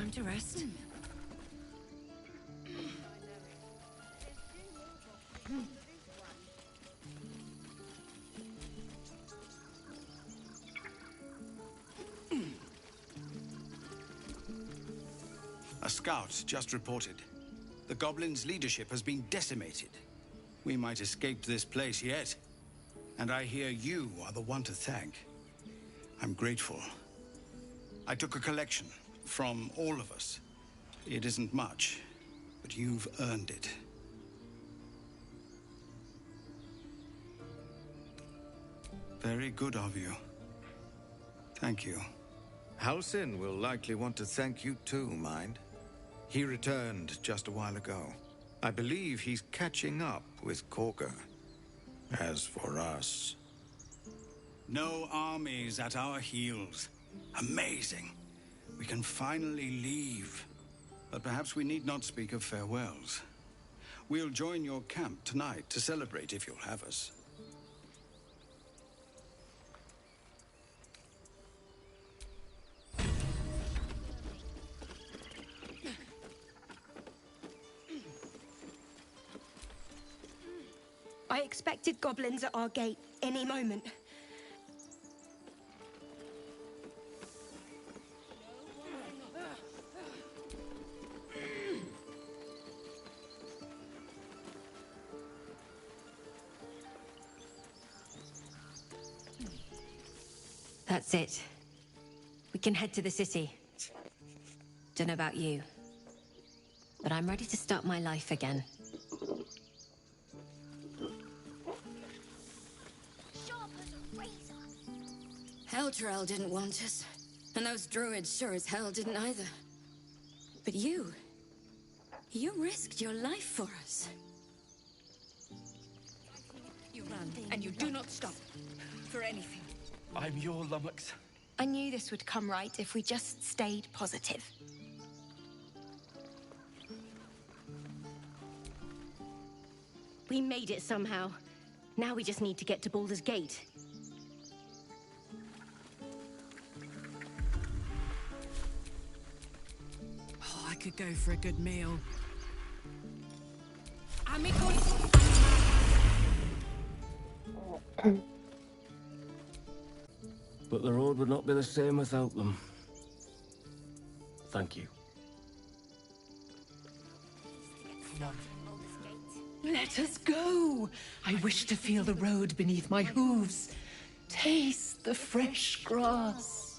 time to rest. A scout just reported. The goblins' leadership has been decimated. We might escape this place yet. And I hear you are the one to thank. I'm grateful. I took a collection from all of us. It isn't much, but you've earned it. Very good of you. Thank you. Halsin will likely want to thank you too, mind. He returned just a while ago. I believe he's catching up with Korga. As for us... No armies at our heels. Amazing. We can finally leave. But perhaps we need not speak of farewells. We'll join your camp tonight to celebrate if you'll have us. I expected goblins at our gate any moment. That's it. We can head to the city. Don't know about you, but I'm ready to start my life again. Elturel didn't want us, and those druids sure as hell didn't either. But you risked your life for us. You run, and you do not stop. For anything. I'm your lummox. I knew this would come right if we just stayed positive. We made it somehow. Now we just need to get to Baldur's Gate. Oh, I could go for a good meal. But the road would not be the same without them. Thank you. Let us go. I wish to feel the road beneath my hooves. Taste the fresh grass.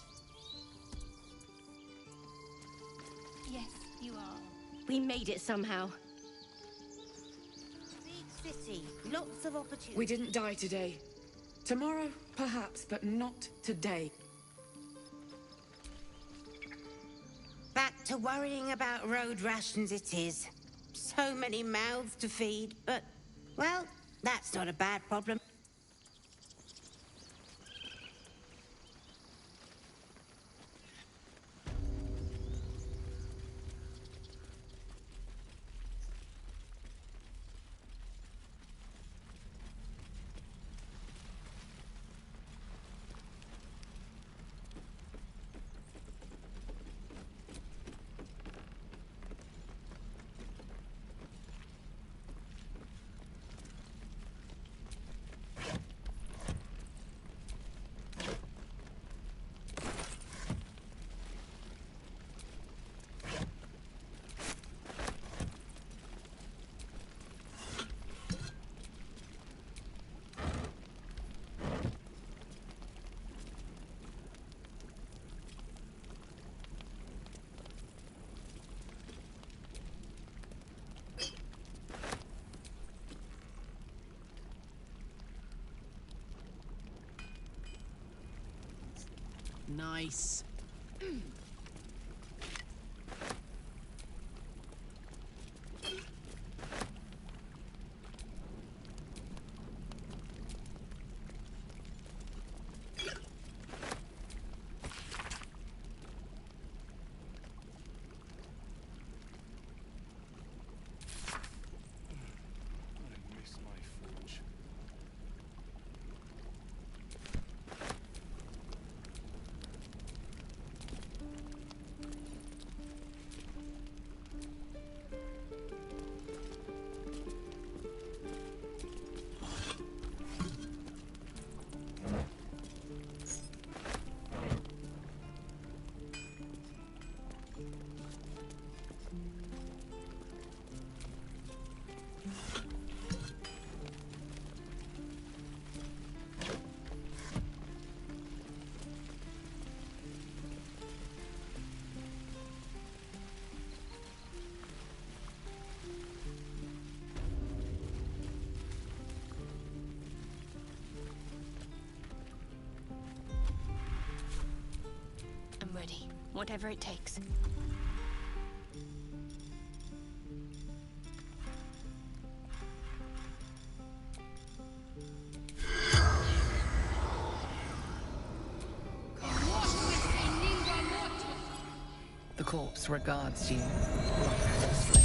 Yes, you are. We made it somehow. Big city, lots of opportunities. We didn't die today. Tomorrow, perhaps, but not today. Back to worrying about road rations it is. So many mouths to feed, but, well, that's not a bad problem. Nice. whatever it takes. The corpse regards you lifelessly.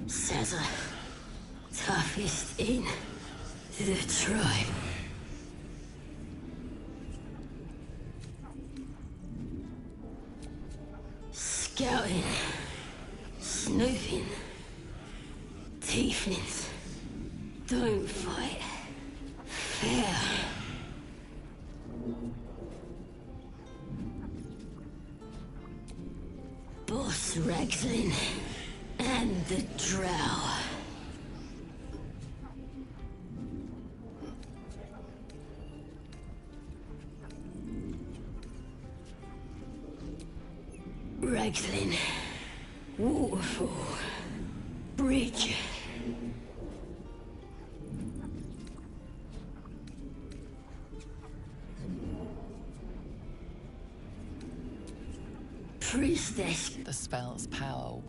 Says the toughest in the tribe. Scouting, snooping, tieflings. Don't fight fair. Boss Ragslin and the Drow. Ragslin, Waterfall, Bridge. Priestess. The spell's power.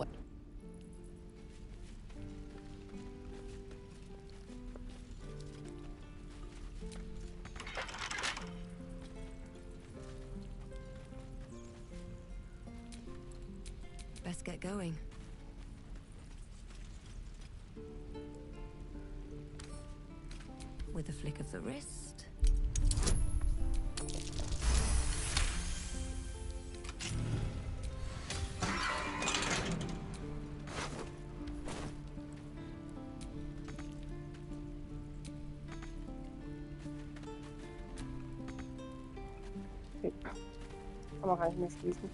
Best get going. With a flick of the wrist. Okay. Kann man gar nicht mehr schließen.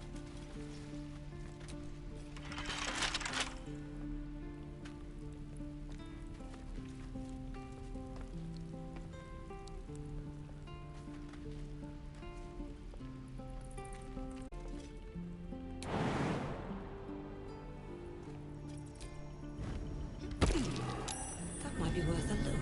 That might be worth a look.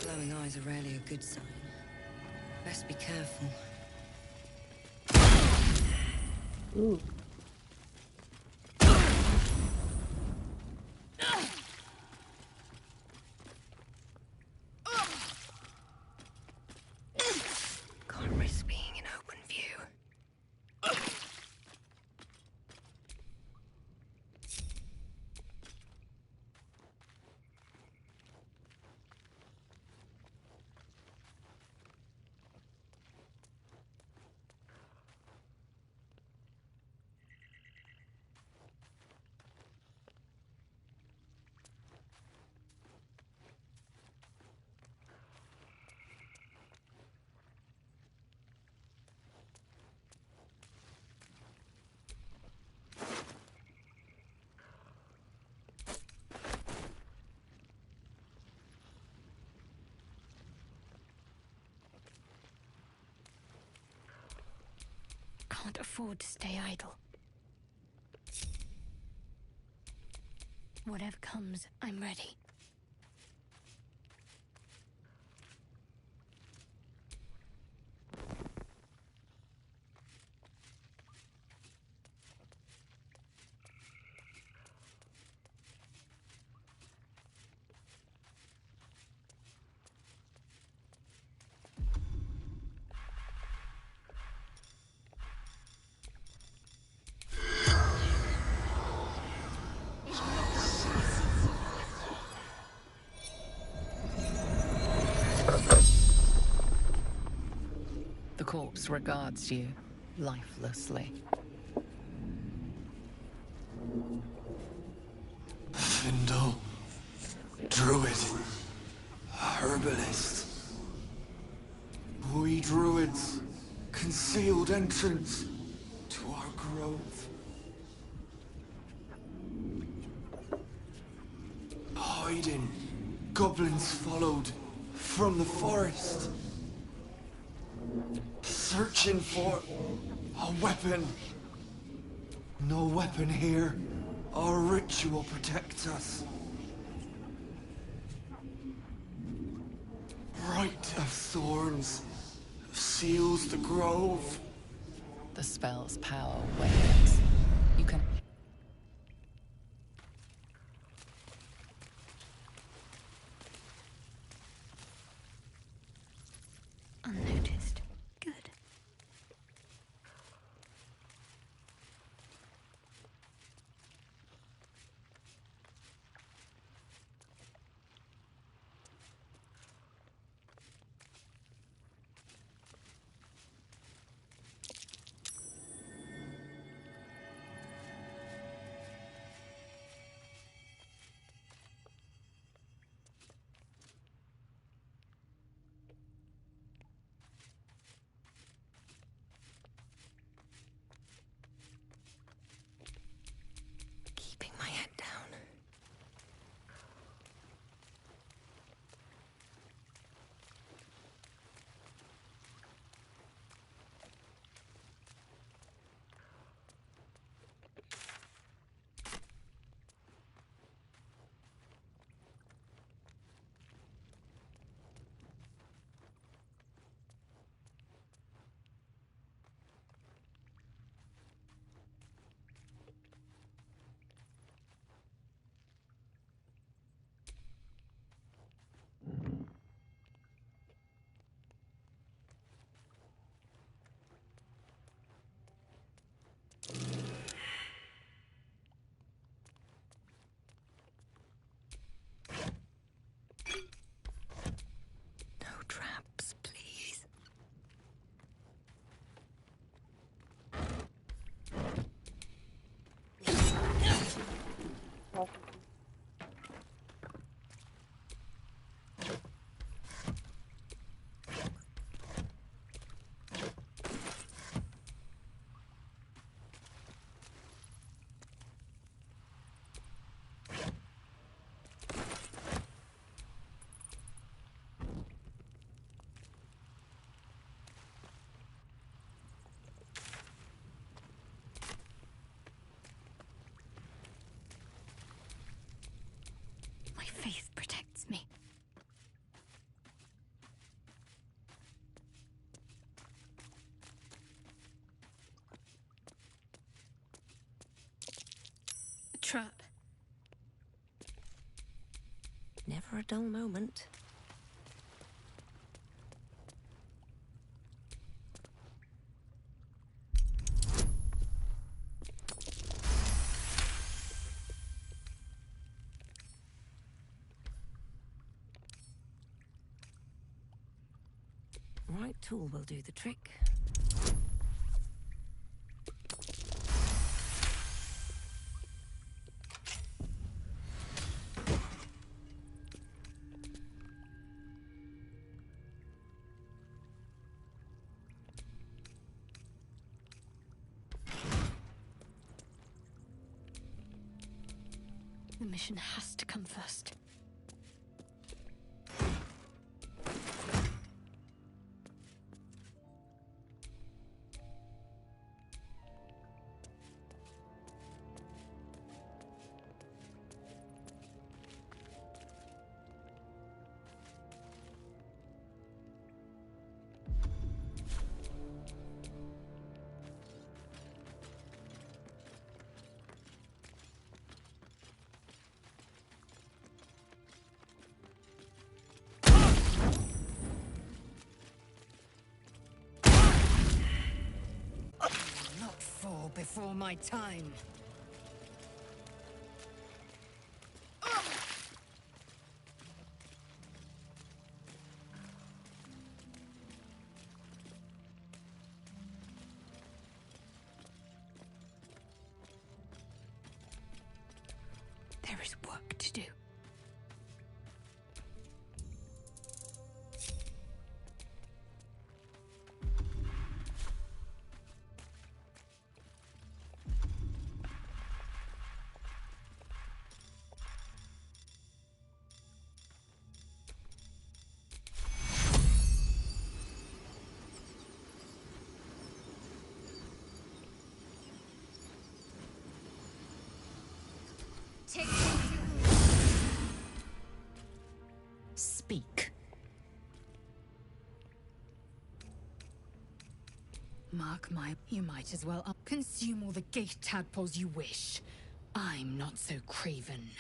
Glowing eyes are rarely a good sign. Best be careful. Ooh. Can't risk being in open view. Can't afford to stay idle. Whatever comes, I'm ready. The corpse regards you lifelessly. Vindel. Druid. Herbalist. We druids. Concealed entrance. hiding. Goblins followed from the forest. Searching for a weapon. No weapon here. Our ritual protects us. Rite of Thorns seals the grove. The spell's power wanes. You can... Unnoticed. Good. Keeping my head down. No traps, please. My faith protects me. A trap. Never a dull moment. Right tool will do the trick. The mission has to come first. Not fall before my time. There is work to do. Speak. Mark my... You might as well consume all the gate tadpoles you wish. I'm not so craven.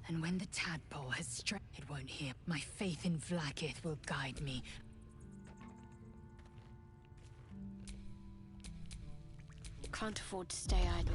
And when the tadpole has struck, it won't hear. My faith in Vlaakith will guide me. Can't afford to stay idle.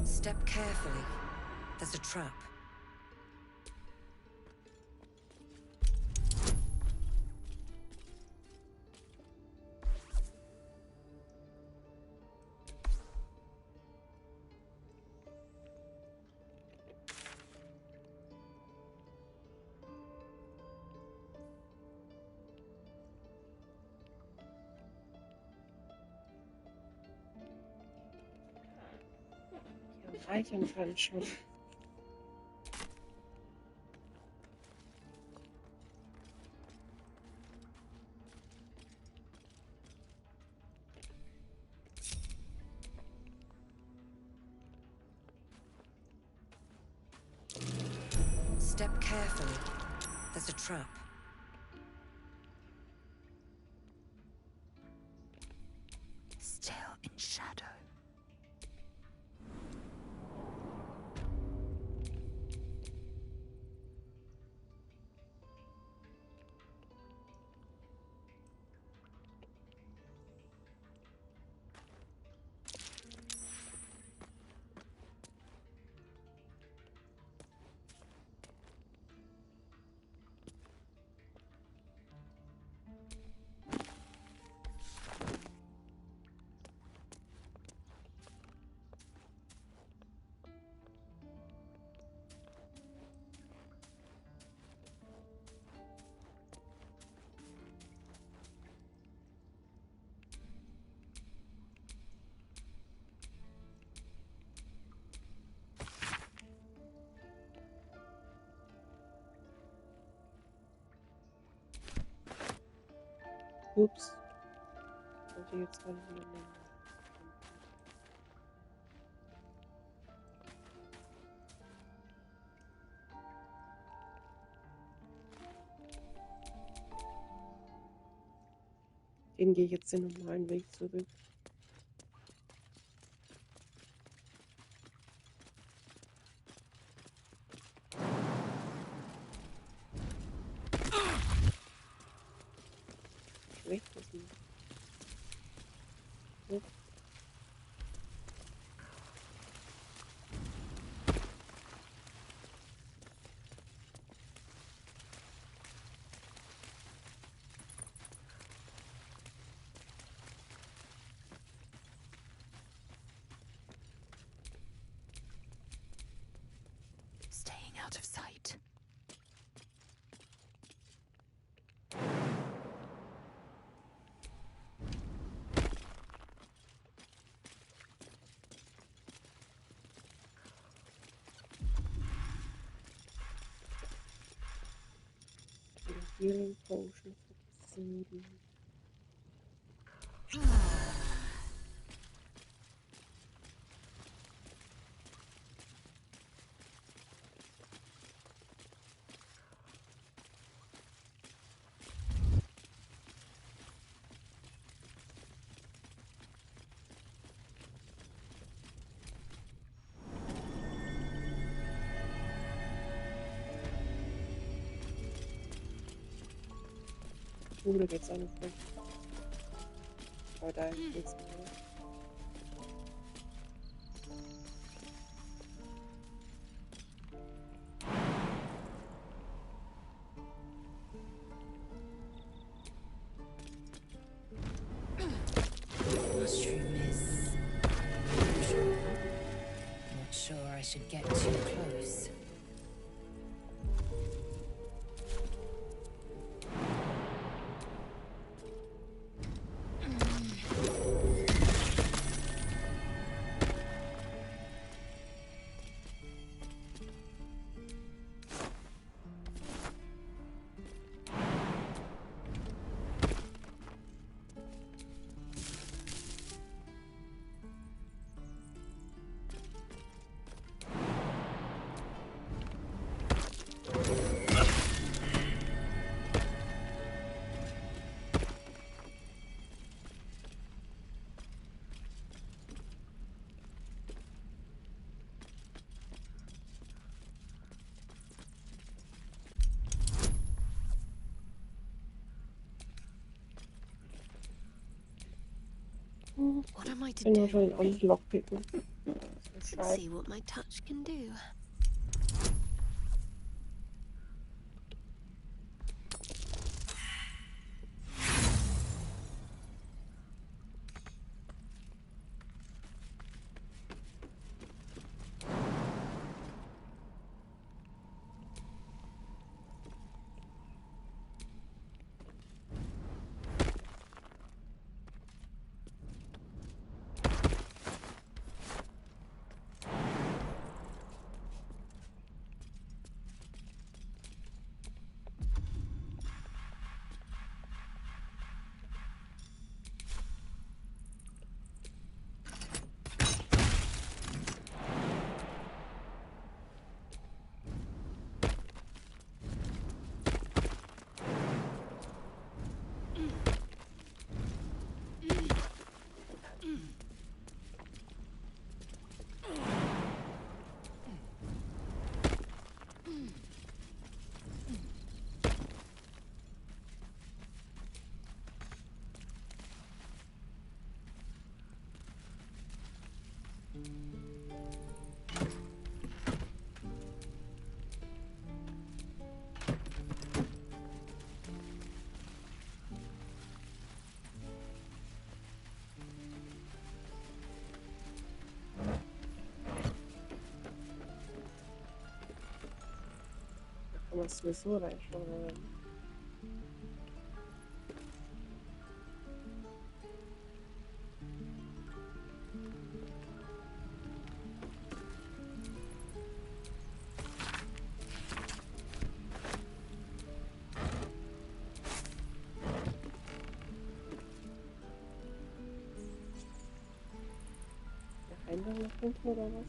Step carefully. There's a trap. Reichen kann schon. Step carefully. There's a trap. Still in shadow. Ups. Sollte jetzt alle nehmen. Den gehe ich jetzt den normalen Weg zurück. Schlecht ist nicht. Ups. out of sight. Healing potion for the city. Da geht's auch nicht weg. Aber da geht's nicht mehr. Mushroom is unusual. Not sure I should get too close. What am I to Bin do? wahrscheinlich auch nicht lockpicken. Let's see what my touch can do. Kann man sowieso reinschauen. Der Eingang nach hinten oder was?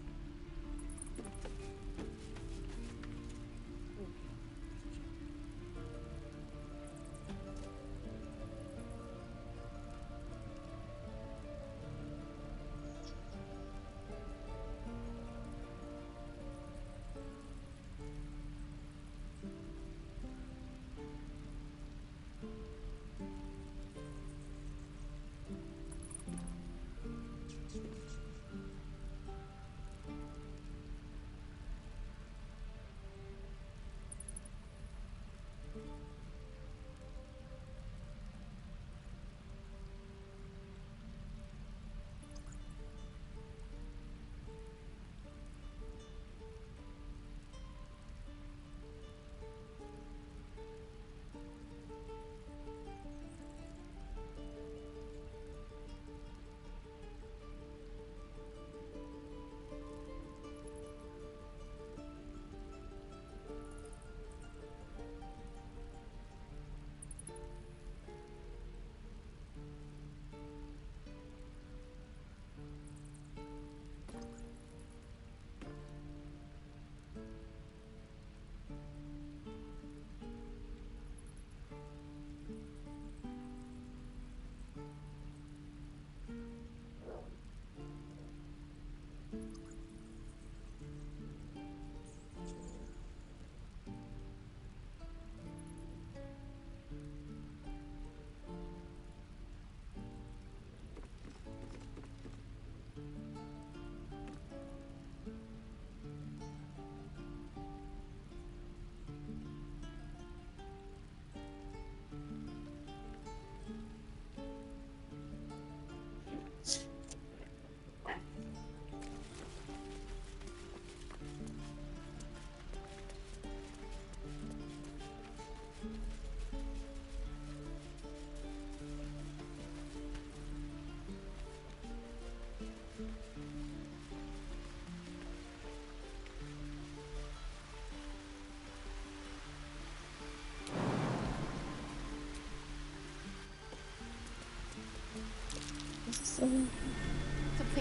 Something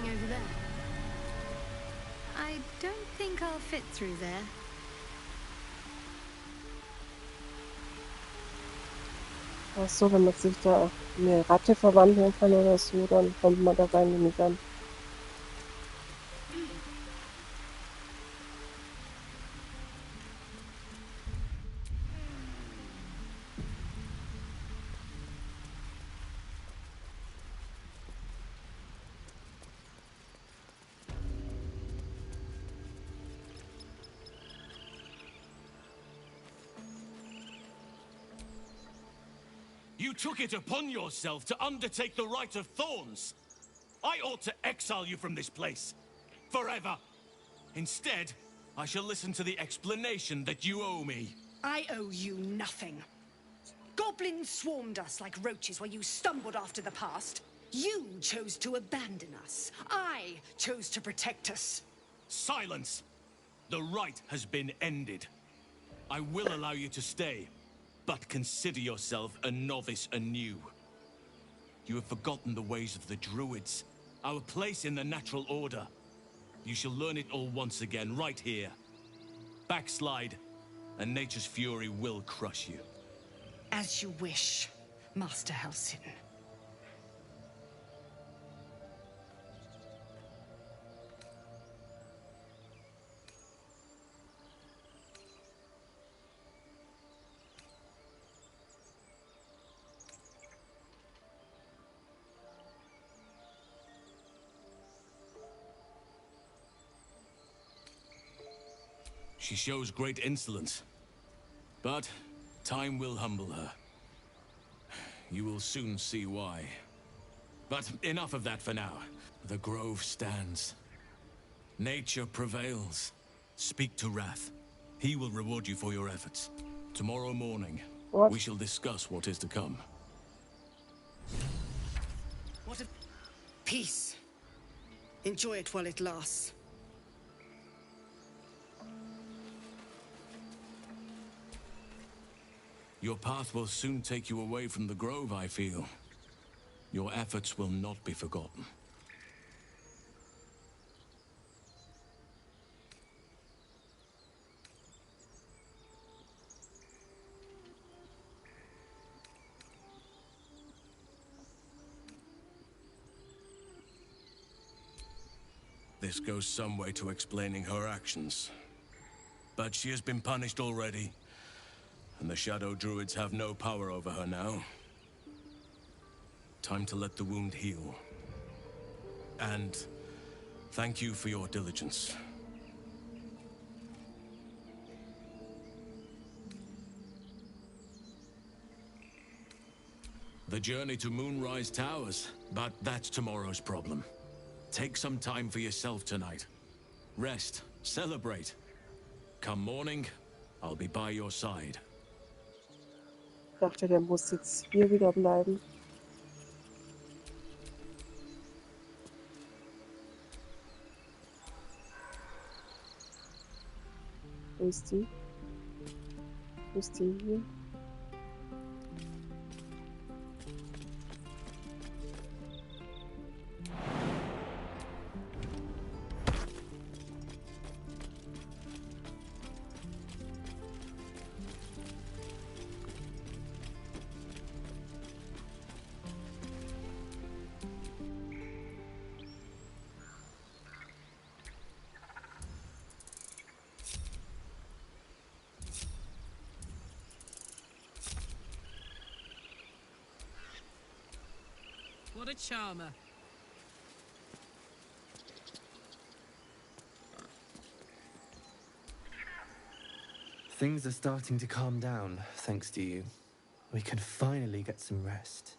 over there. I don't think I'll fit through there. Ach so, wenn man sich da in eine Ratte verwandeln kann oder so, dann kommt man da rein, nehme ich an. You took it upon yourself to undertake the Rite of Thorns. I ought to exile you from this place. Forever. Instead, I shall listen to the explanation that you owe me. I owe you nothing. Goblins swarmed us like roaches while you stumbled after the past. You chose to abandon us. I chose to protect us. Silence! The rite has been ended. I will allow you to stay. But consider yourself a novice anew. You have forgotten the ways of the Druids, our place in the natural order. You shall learn it all once again, right here. Backslide, and nature's fury will crush you. As you wish, Master Halsin. She shows great insolence. But time will humble her. You will soon see why. But enough of that for now. The grove stands. Nature prevails. Speak to Wrath. He will reward you for your efforts. Tomorrow morning, we shall discuss what is to come. What a... peace. Enjoy it while it lasts. Your path will soon take you away from the grove, I feel. Your efforts will not be forgotten. This goes some way to explaining her actions. But she has been punished already. And the Shadow Druids have no power over her now. Time to let the wound heal. And thank you for your diligence. The journey to Moonrise Towers, but that's tomorrow's problem. Take some time for yourself tonight. Rest, celebrate. Come morning, I'll be by your side. Ich dachte, der muss jetzt hier wieder bleiben. Wo ist die? Wo ist die hier? What a charmer. Things are starting to calm down, thanks to you. We can finally get some rest.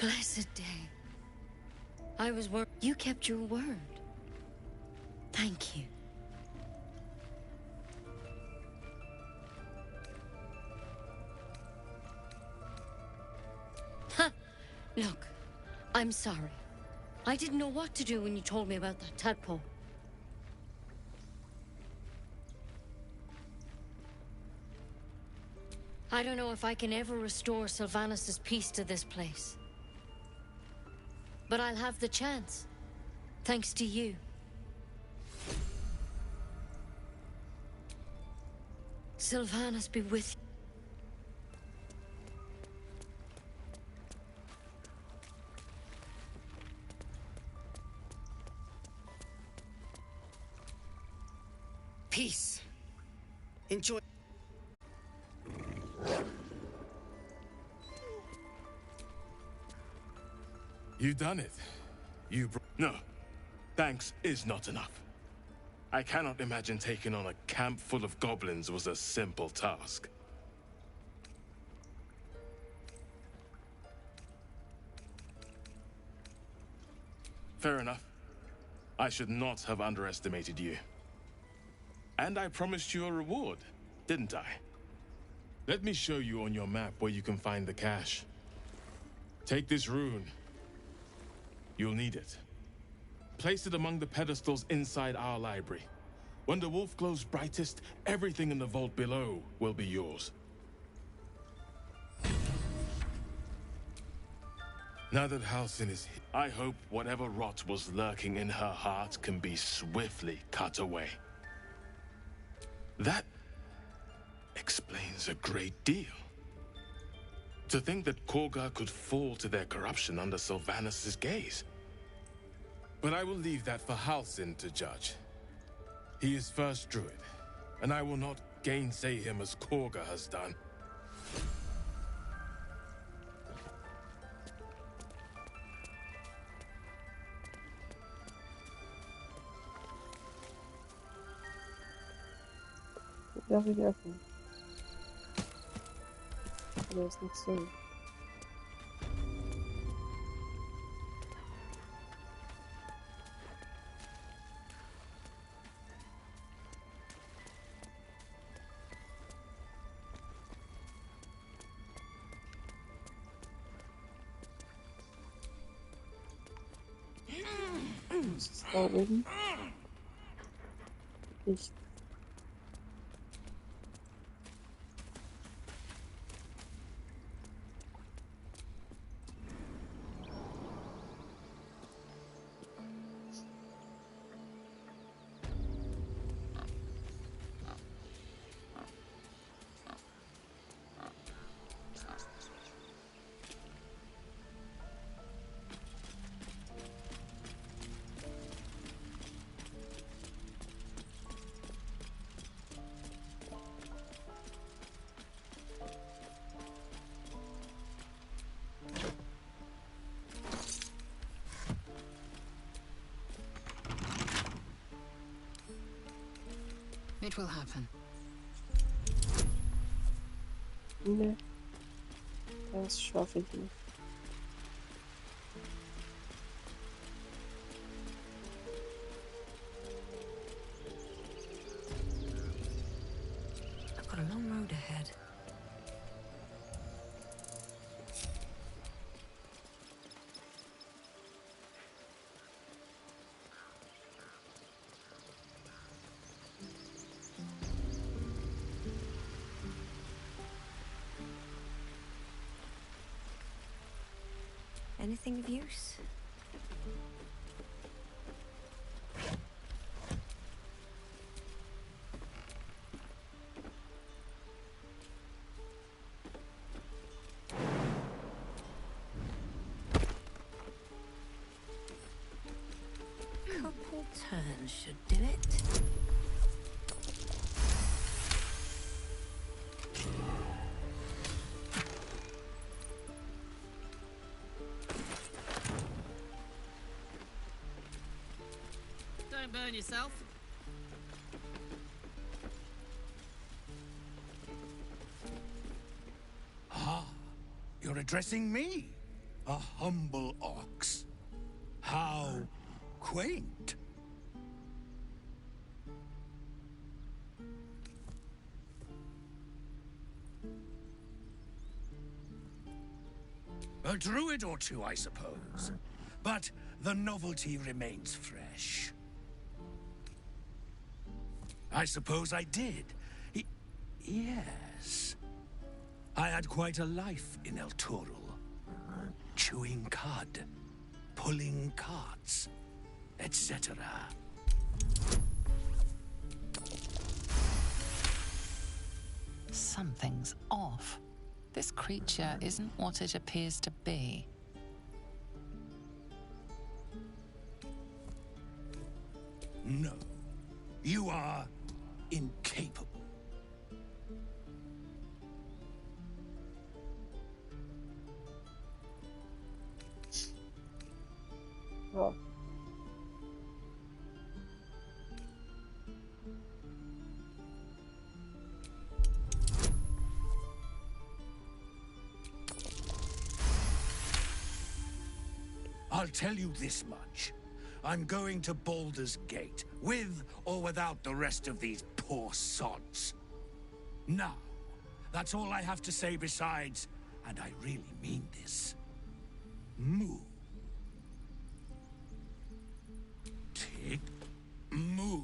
Blessed day. I was worried. You kept your word. Thank you. Ha! Look, I'm sorry. I didn't know what to do when you told me about that tadpole. I don't know if I can ever restore Sylvanus' peace to this place. But I'll have the chance. Thanks to you. Sylvanus be with you. Peace. Enjoy. You done it. No. Thanks is not enough. I cannot imagine taking on a camp full of goblins was a simple task. Fair enough. I should not have underestimated you. And I promised you a reward, didn't I? Let me show you on your map where you can find the cache. Take this rune. You'll need it. Place it among the pedestals inside our library. When the wolf glows brightest, everything in the vault below will be yours. Now that Halsin is here, I hope whatever rot was lurking in her heart can be swiftly cut away. That explains a great deal. To think that Korga could fall to their corruption under Sylvanus' gaze. But I will leave that for Halsin to judge. He is first druid, and I will not gainsay him as Korga has done. Darf ich öffnen? Da ist nichts drin. Was ist da oben? Nicht. It will happen. Ne, das schaffe ich nicht. I've got a long road ahead. Anything of use? Couple turns should do it. Don't burn yourself. Ah, you're addressing me, a humble ox. How quaint. A druid or two, I suppose. But the novelty remains fresh. I suppose I did. Yes. I had quite a life in El Turul. Chewing cud, pulling carts, etc. Something's off. This creature isn't what it appears to be. No. You are incapable. Ja. I'll tell you this much. I'm going to Baldur's Gate, with or without the rest of these poor sods. Now, that's all I have to say besides, and I really mean this, moo. Tick, moo.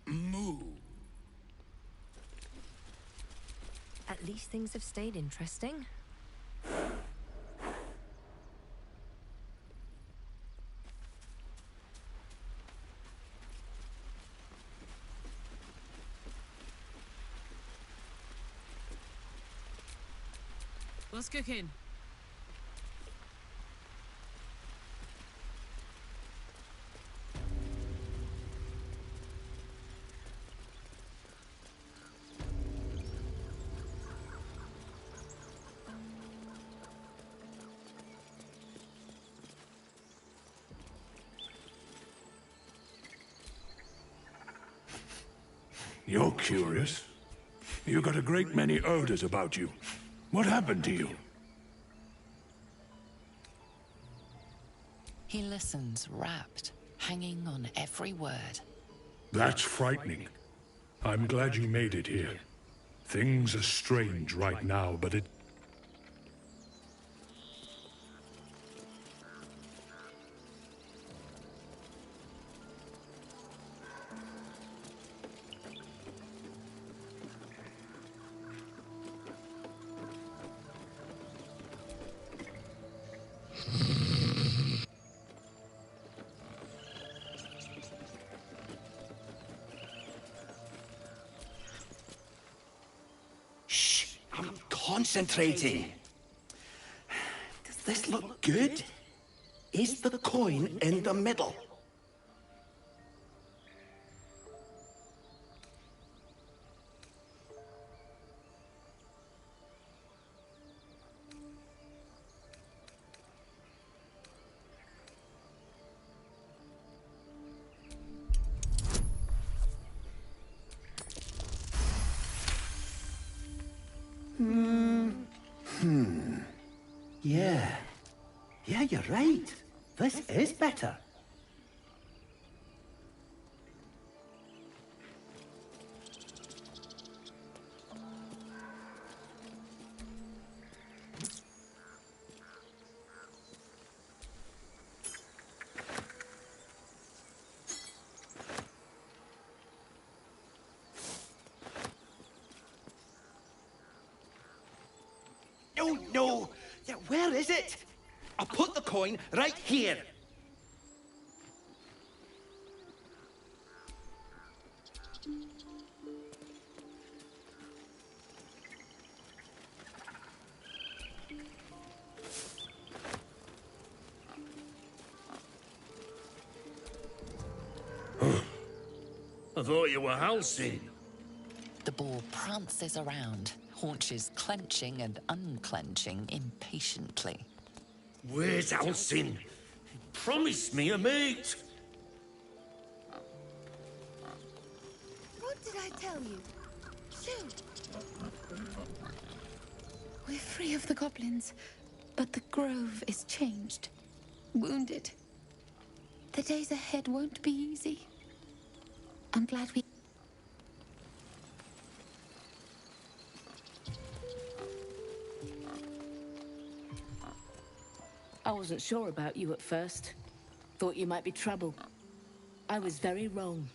Moo. At least things have stayed interesting. What's cooking? You're curious. You got a great many odors about you. What happened to you? He listens, rapt, hanging on every word. That's frightening. I'm glad you made it here. Things are strange right now, but it... I'm concentrating. Does this look good? Is the coin in the middle? Yeah. Yeah, you're right. This is better. No, no! Yeah, where is it? I'll put the coin right here. I thought you were housing. The boar prances around, haunches clenching and unclenching impatiently. Where's Alcin? Promise me a mate. What did I tell you? Shoot! We're free of the goblins. But the grove is changed, wounded. The days ahead won't be easy. I'm glad we... I wasn't sure about you at first. Thought you might be trouble. I was very wrong.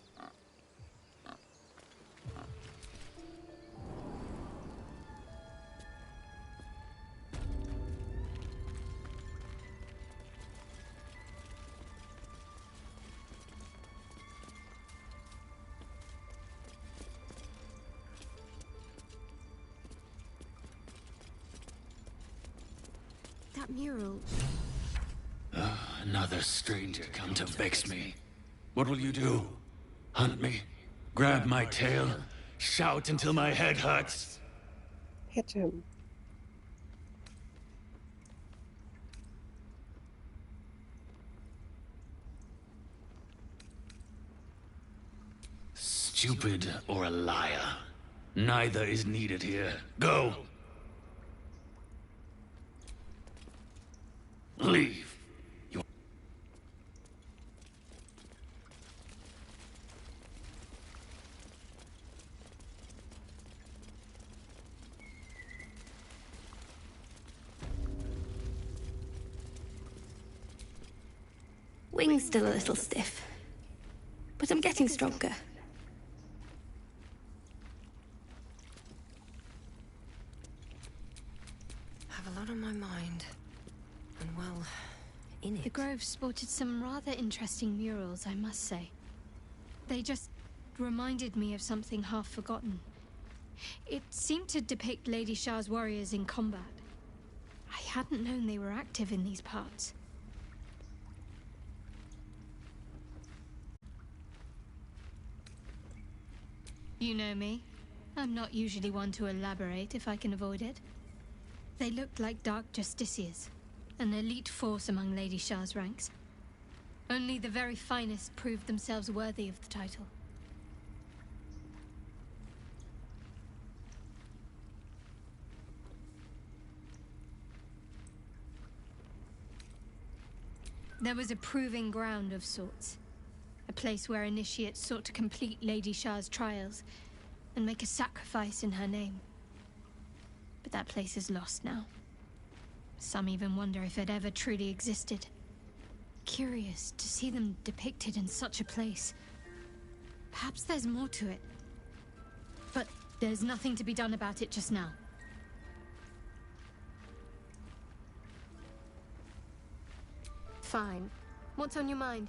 That mural. Another stranger come to vex me. What will you do? Hunt me? Grab my tail? Shout until my head hurts? Hit him. Stupid or a liar. Neither is needed here. Go! Leave. Wing's still a little stiff, but I'm getting stronger. I have a lot on my mind. And well, in it. The Grove sported some rather interesting murals, I must say. They just reminded me of something half forgotten. It seemed to depict Lady Shah's warriors in combat. I hadn't known they were active in these parts. You know me. I'm not usually one to elaborate if I can avoid it. They looked like dark justiciars, an elite force among Lady Shah's ranks. Only the very finest proved themselves worthy of the title. There was a proving ground of sorts. A place where initiates sought to complete Lady Shah's trials and make a sacrifice in her name. But that place is lost now. Some even wonder if it ever truly existed. Curious to see them depicted in such a place. Perhaps there's more to it. But there's nothing to be done about it just now. Fine. What's on your mind?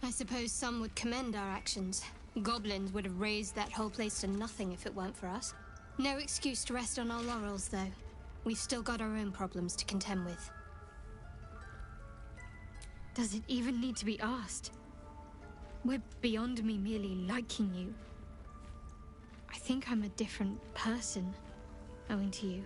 I suppose some would commend our actions. Goblins would have razed that whole place to nothing if it weren't for us. No excuse to rest on our laurels, though. We've still got our own problems to contend with. Does it even need to be asked? We're beyond me merely liking you. I think I'm a different person, owing to you.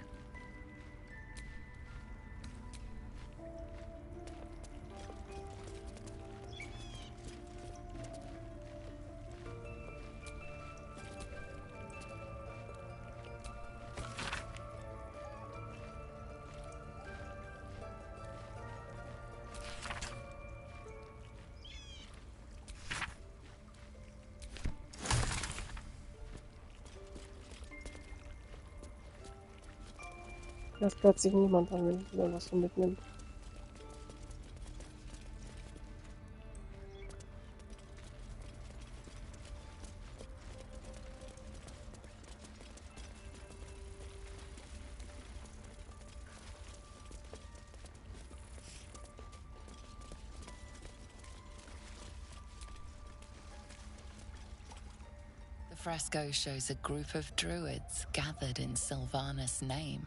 Dass plötzlich niemand an was so mitnimmt. The fresco shows a group of druids gathered in Sylvanas' name.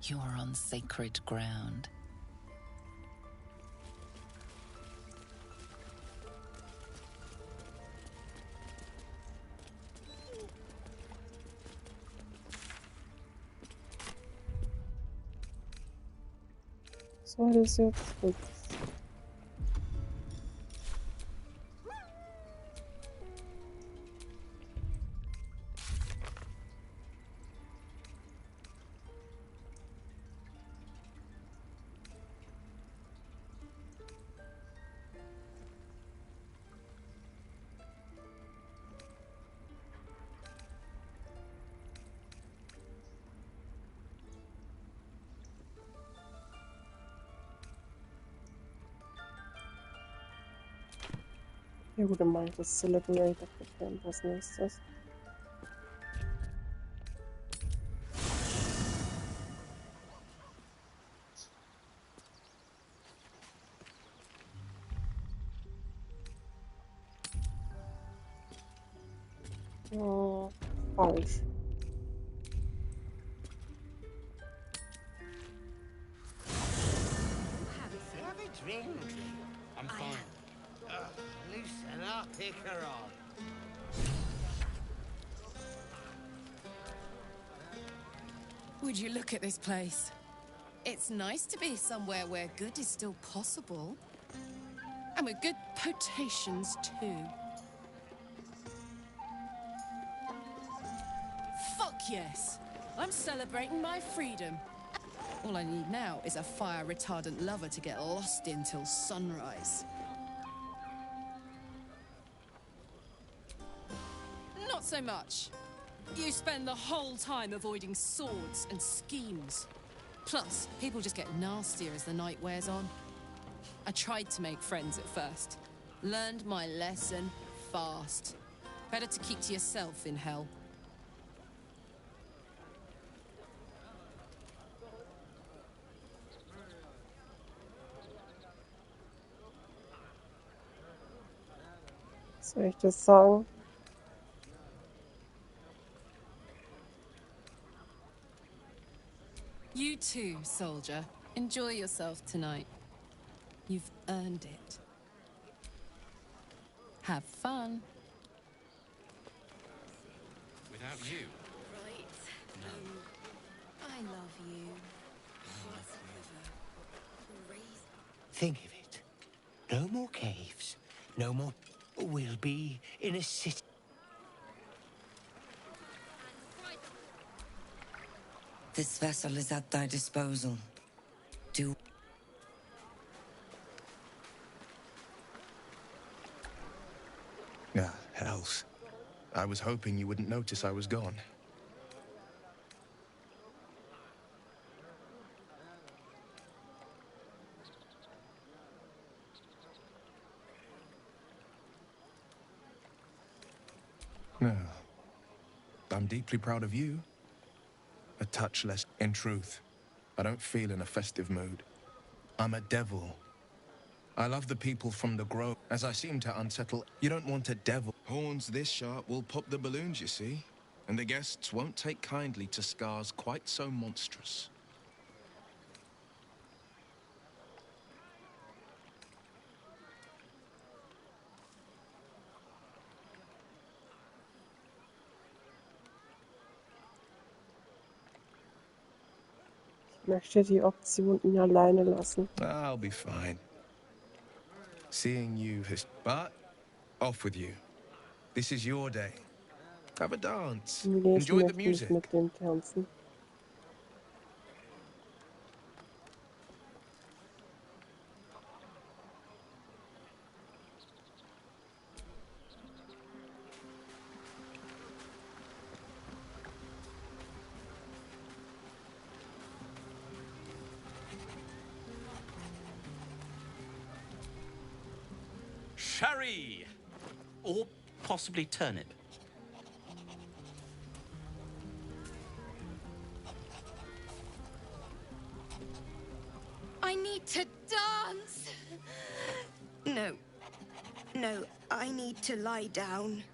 You are on sacred ground. So das jetzt. Ja gut, dann mache ich das Celebrate auf der Camp als nächstes. Oh, falsch. Have a drink. I'm fine. Loosen up, Icaron. Would you look at this place? It's nice to be somewhere where good is still possible. And with good potations, too. Fuck yes! I'm celebrating my freedom. All I need now is a fire-retardant lover to get lost in till sunrise. Not so much. You spend the whole time avoiding swords and schemes. Plus, people just get nastier as the night wears on. I tried to make friends at first. Learned my lesson fast. Better to keep to yourself in hell. Soll ich das sagen? You too, soldier. Enjoy yourself tonight. You've earned it. Have fun. Without you. I love you. Think of it. No more caves. No more. We'll be in a city. This vessel is at thy disposal. Do... Ah, hells. I was hoping you wouldn't notice I was gone. No. I'm deeply proud of you. A touch less. In truth, I don't feel in a festive mood. I'm a devil. I love the people from the grove, as I seem to unsettle. You don't want a devil. Horns this sharp will pop the balloons, you see. And the guests won't take kindly to scars quite so monstrous. Ich möchte die Option ihn alleine lassen. I'll be fine. Seeing you has... But, off with you. This is your day. Have a dance. Nee, ich Enjoy the möchte nicht music. mit dem tanzen. Sherry! Or possibly turnip. I need to dance! No. No, I need to lie down.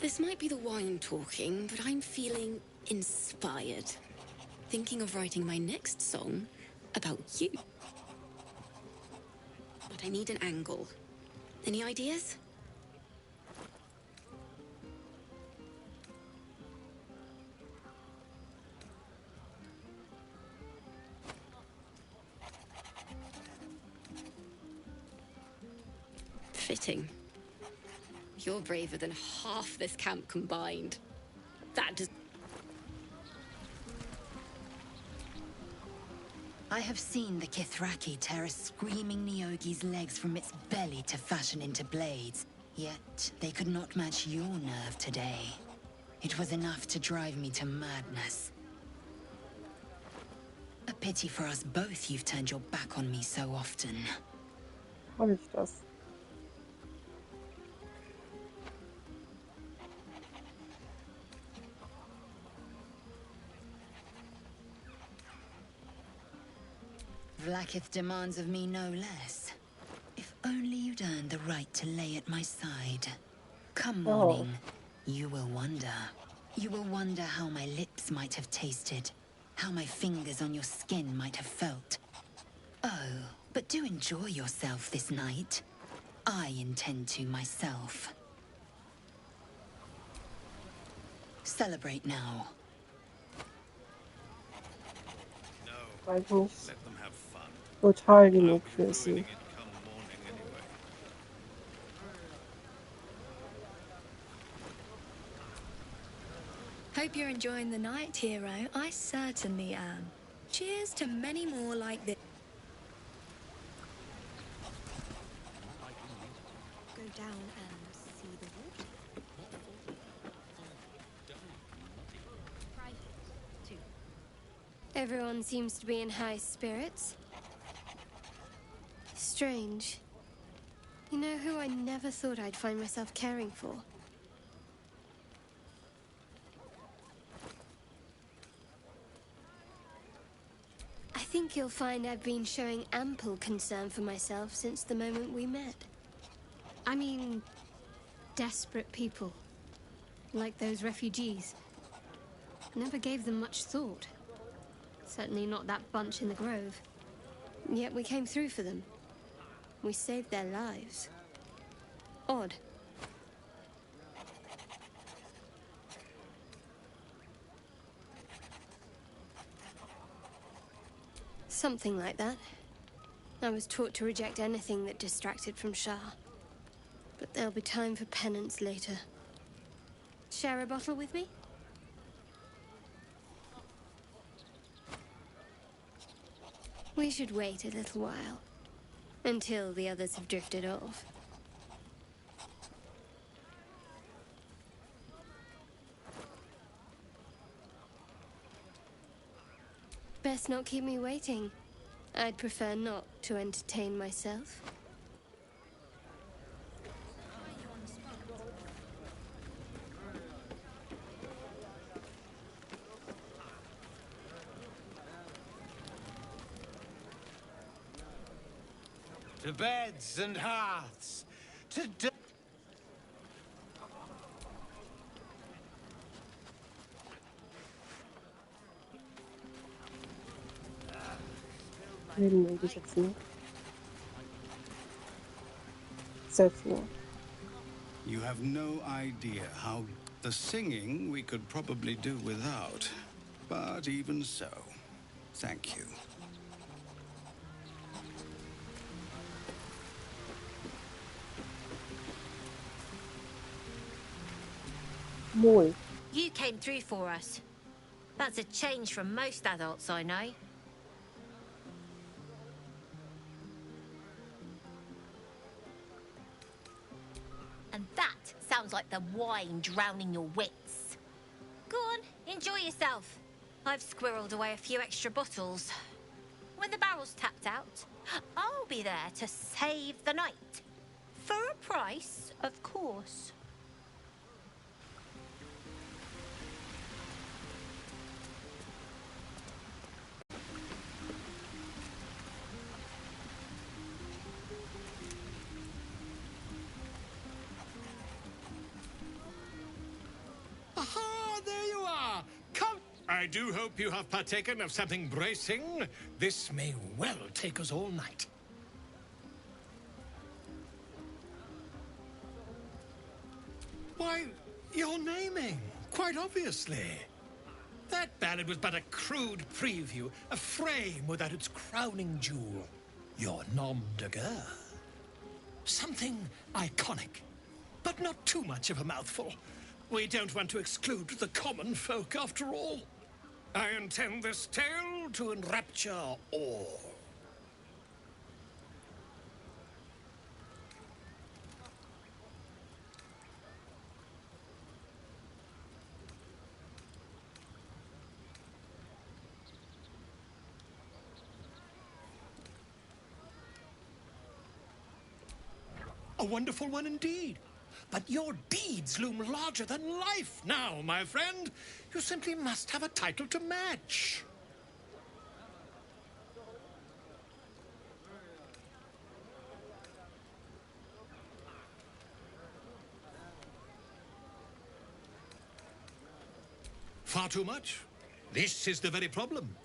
This might be the wine talking, but I'm feeling inspired. Thinking of writing my next song about you. But I need an angle. Any ideas? Fitting. You're braver than half this camp combined. That does... I have seen the Kithraki tear a screaming Neogi's legs from its belly to fashion into blades. Yet they could not match your nerve today. It was enough to drive me to madness. A pity for us both you've turned your back on me so often. Habe ich das? Vlaakith demands of me no less. If only you'd earned the right to lay at my side. Come morning, you will wonder. You will wonder how my lips might have tasted, how my fingers on your skin might have felt. Oh, but do enjoy yourself this night. I intend to myself. Celebrate now. Weil ich nicht brutal genug für sie. Hope you're enjoying the night, hero. I certainly am. Cheers to many more like this. Go down and see the water. Everyone seems to be in high spirits. Strange. You know who I never thought I'd find myself caring for? I think you'll find I've been showing ample concern for myself since the moment we met. I mean, desperate people. Like those refugees. Never gave them much thought. Certainly not that bunch in the grove. Yet we came through for them. We saved their lives. Odd. Something like that. I was taught to reject anything that distracted from Shah. But there'll be time for penance later. Share a bottle with me? We should wait a little while. Until the others have drifted off. Best not keep me waiting. I'd prefer not to entertain myself. To beds and hearths, to Reden will ich jetzt nicht. Sehr viel. You have no idea how the singing we could probably do without. But even so, thank you. Wohl. You came through for us. That's a change from most adults I know. And that sounds like the wine drowning your wits. Go on, enjoy yourself. I've squirreled away a few extra bottles. When the barrel's tapped out, I'll be there to save the night. For a price, of course. Aha, there you are. Come. I do hope you have partaken of something bracing. This may well take us all night. Why, you're naming, quite obviously. That ballad was but a crude preview, a frame without its crowning jewel. Your nom de guerre. Something iconic, but not too much of a mouthful. We don't want to exclude the common folk, after all. I intend this tale to enrapture all. A wonderful one indeed. But your deeds loom larger than life now, my friend. You simply must have a title to match. Far too much. This is the very problem.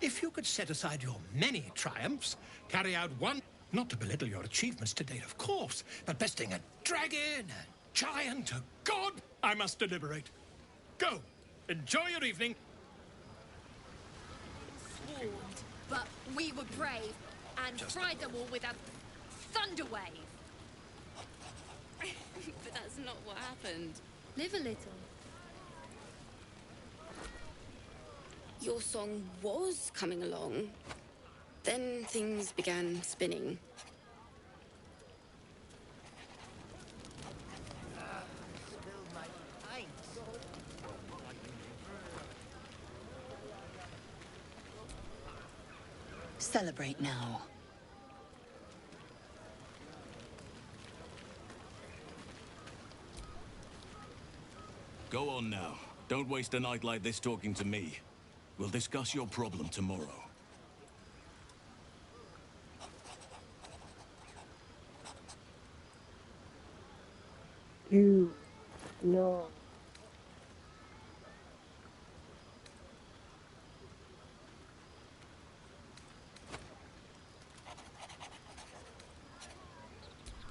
If you could set aside your many triumphs, carry out one, not to belittle your achievements to date, of course, but besting a dragon, a giant, a god, I must deliberate. Go. Enjoy your evening. Swarmed, but we were brave and fried them all with a thunder wave. But that's not what happened. Live a little. Your song was coming along. Then things began spinning. Celebrate now. Go on now. Don't waste a night like this talking to me. We'll discuss your problem tomorrow. You know.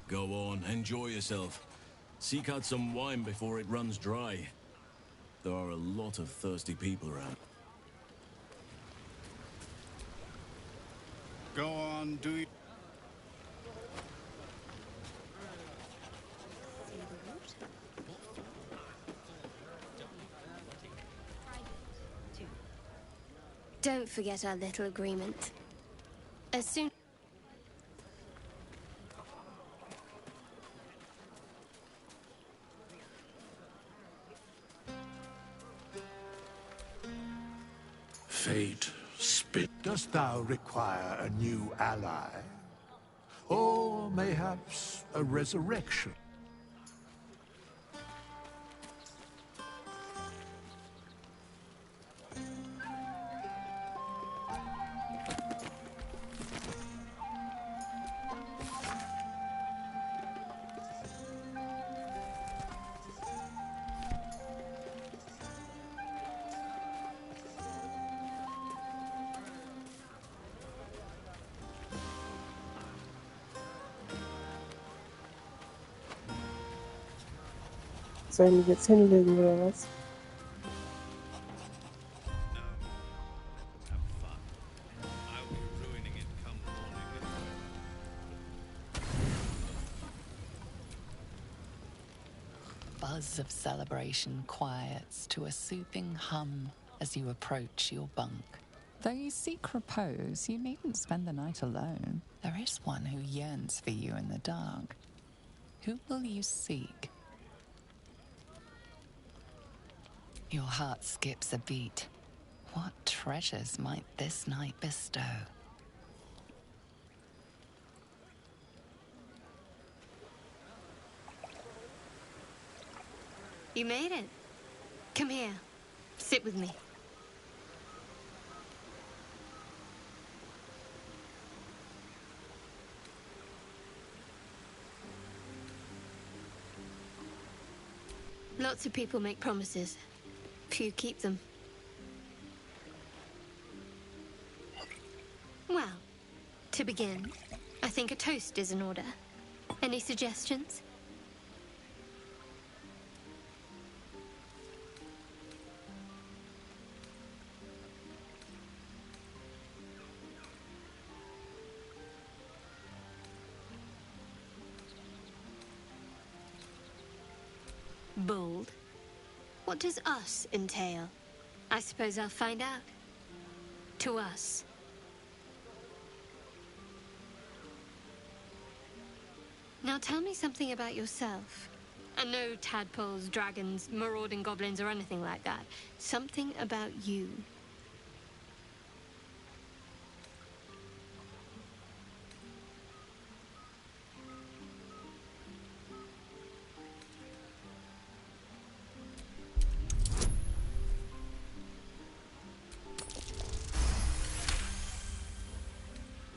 Go on, enjoy yourself. Seek out some wine before it runs dry. There are a lot of thirsty people around. Go on, do you... Don't forget our little agreement. As soon... Fate, spit. Dost thou require a new ally? Or mayhaps a resurrection? Sollen die jetzt hinlegen oder was? Buzz of celebration quiets to a soothing hum as you approach your bunk. Though you seek repose, you needn't spend the night alone. There is one who yearns for you in the dark. Who will you seek? Your heart skips a beat. What treasures might this night bestow? You made it. Come here. Sit with me. Lots of people make promises. Few keep them. Well, to begin, I think a toast is in order. Any suggestions? Bold. What does us entail? I suppose I'll find out. To us. Now tell me something about yourself. And no tadpoles, dragons, marauding goblins, or anything like that. Something about you.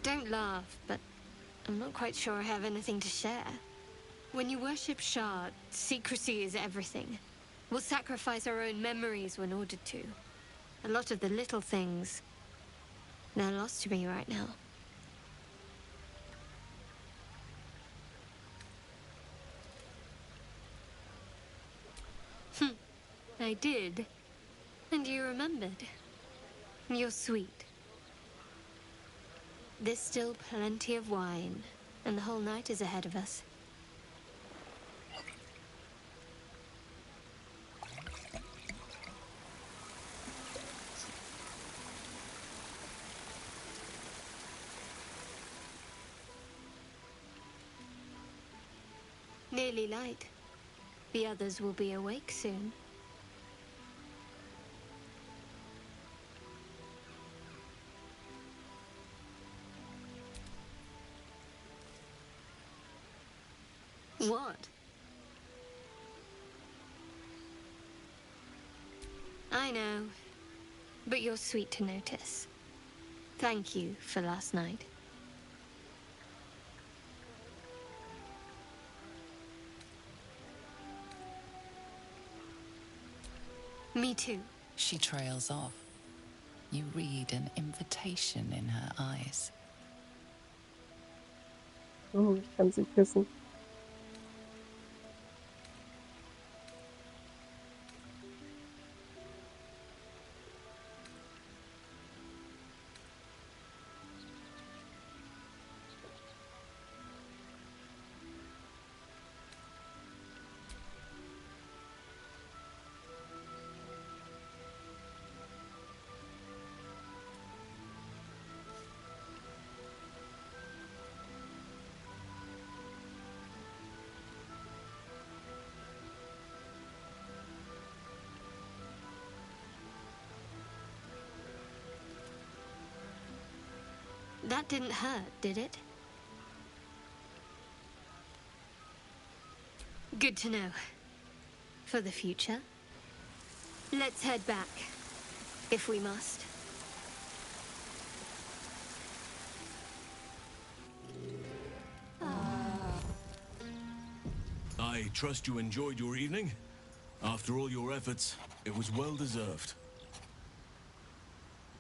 Don't laugh, but I'm not quite sure I have anything to share. When you worship Shard, secrecy is everything. We'll sacrifice our own memories when ordered to. A lot of the little things, they're lost to me right now. I did. And you remembered. You're sweet. There's still plenty of wine, and the whole night is ahead of us. Nearly light. The others will be awake soon. What? I know, but you're sweet to notice. Thank you for last night. Me too. She trails off. You read an invitation in her eyes. Oh, ich kann sie küssen. That didn't hurt, did it? Good to know. For the future. Let's head back, if we must. I trust you enjoyed your evening. After all your efforts, it was well deserved.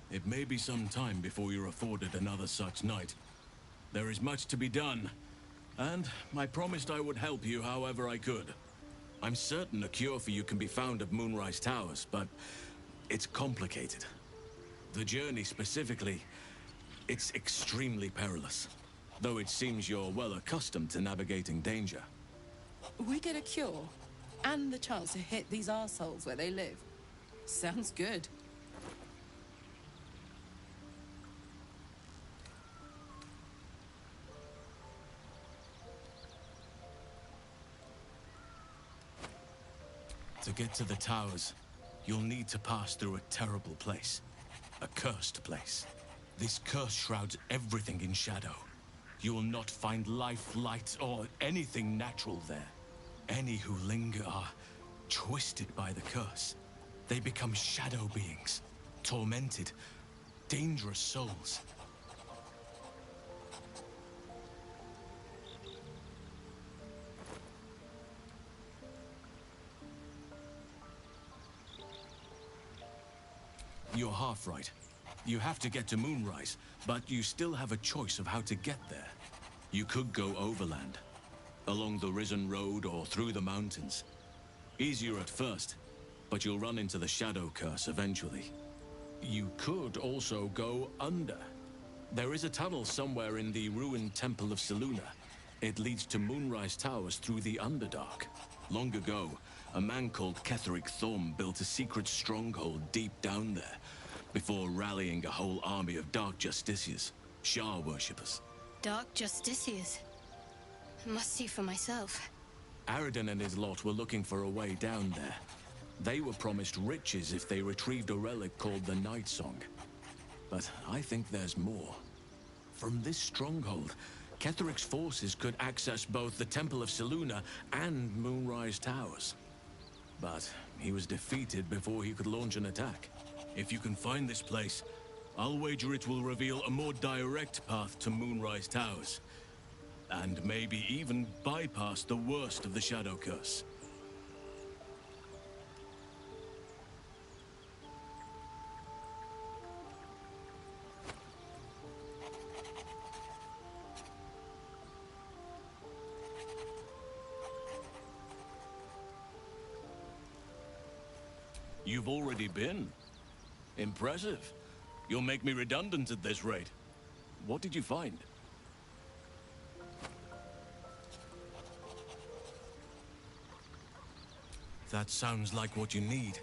It may be some time before you're afforded another such night. There is much to be done, and I promised I would help you however I could. I'm certain a cure for you can be found at Moonrise Towers, but it's complicated. The journey specifically, it's extremely perilous, though it seems you're well accustomed to navigating danger. We get a cure, and the chance to hit these arseholes where they live. Sounds good. To get to the towers, you'll need to pass through a terrible place. A cursed place. This curse shrouds everything in shadow. You will not find life, light, or anything natural there. Any who linger are twisted by the curse. They become shadow beings, tormented, dangerous souls. You're half right. You have to get to Moonrise, but you still have a choice of how to get there. You could go overland, along the Risen Road or through the mountains. Easier at first, but you'll run into the Shadow Curse eventually. You could also go under. There is a tunnel somewhere in the ruined Temple of Selûne. It leads to Moonrise Towers through the Underdark. Long ago, a man called Ketheric Thorm built a secret stronghold deep down there, before rallying a whole army of Dark Justiciars, Shah worshippers. Dark Justiciars. I must see for myself. Aridin and his lot were looking for a way down there. They were promised riches if they retrieved a relic called the Night Song. But I think there's more. From this stronghold, Ketheric's forces could access both the Temple of Selûne and Moonrise Towers. But he was defeated before he could launch an attack. If you can find this place, I'll wager it will reveal a more direct path to Moonrise Towers. And maybe even bypass the worst of the Shadow Curse. You've already been. Impressive. You'll make me redundant at this rate. What did you find? That sounds like what you need.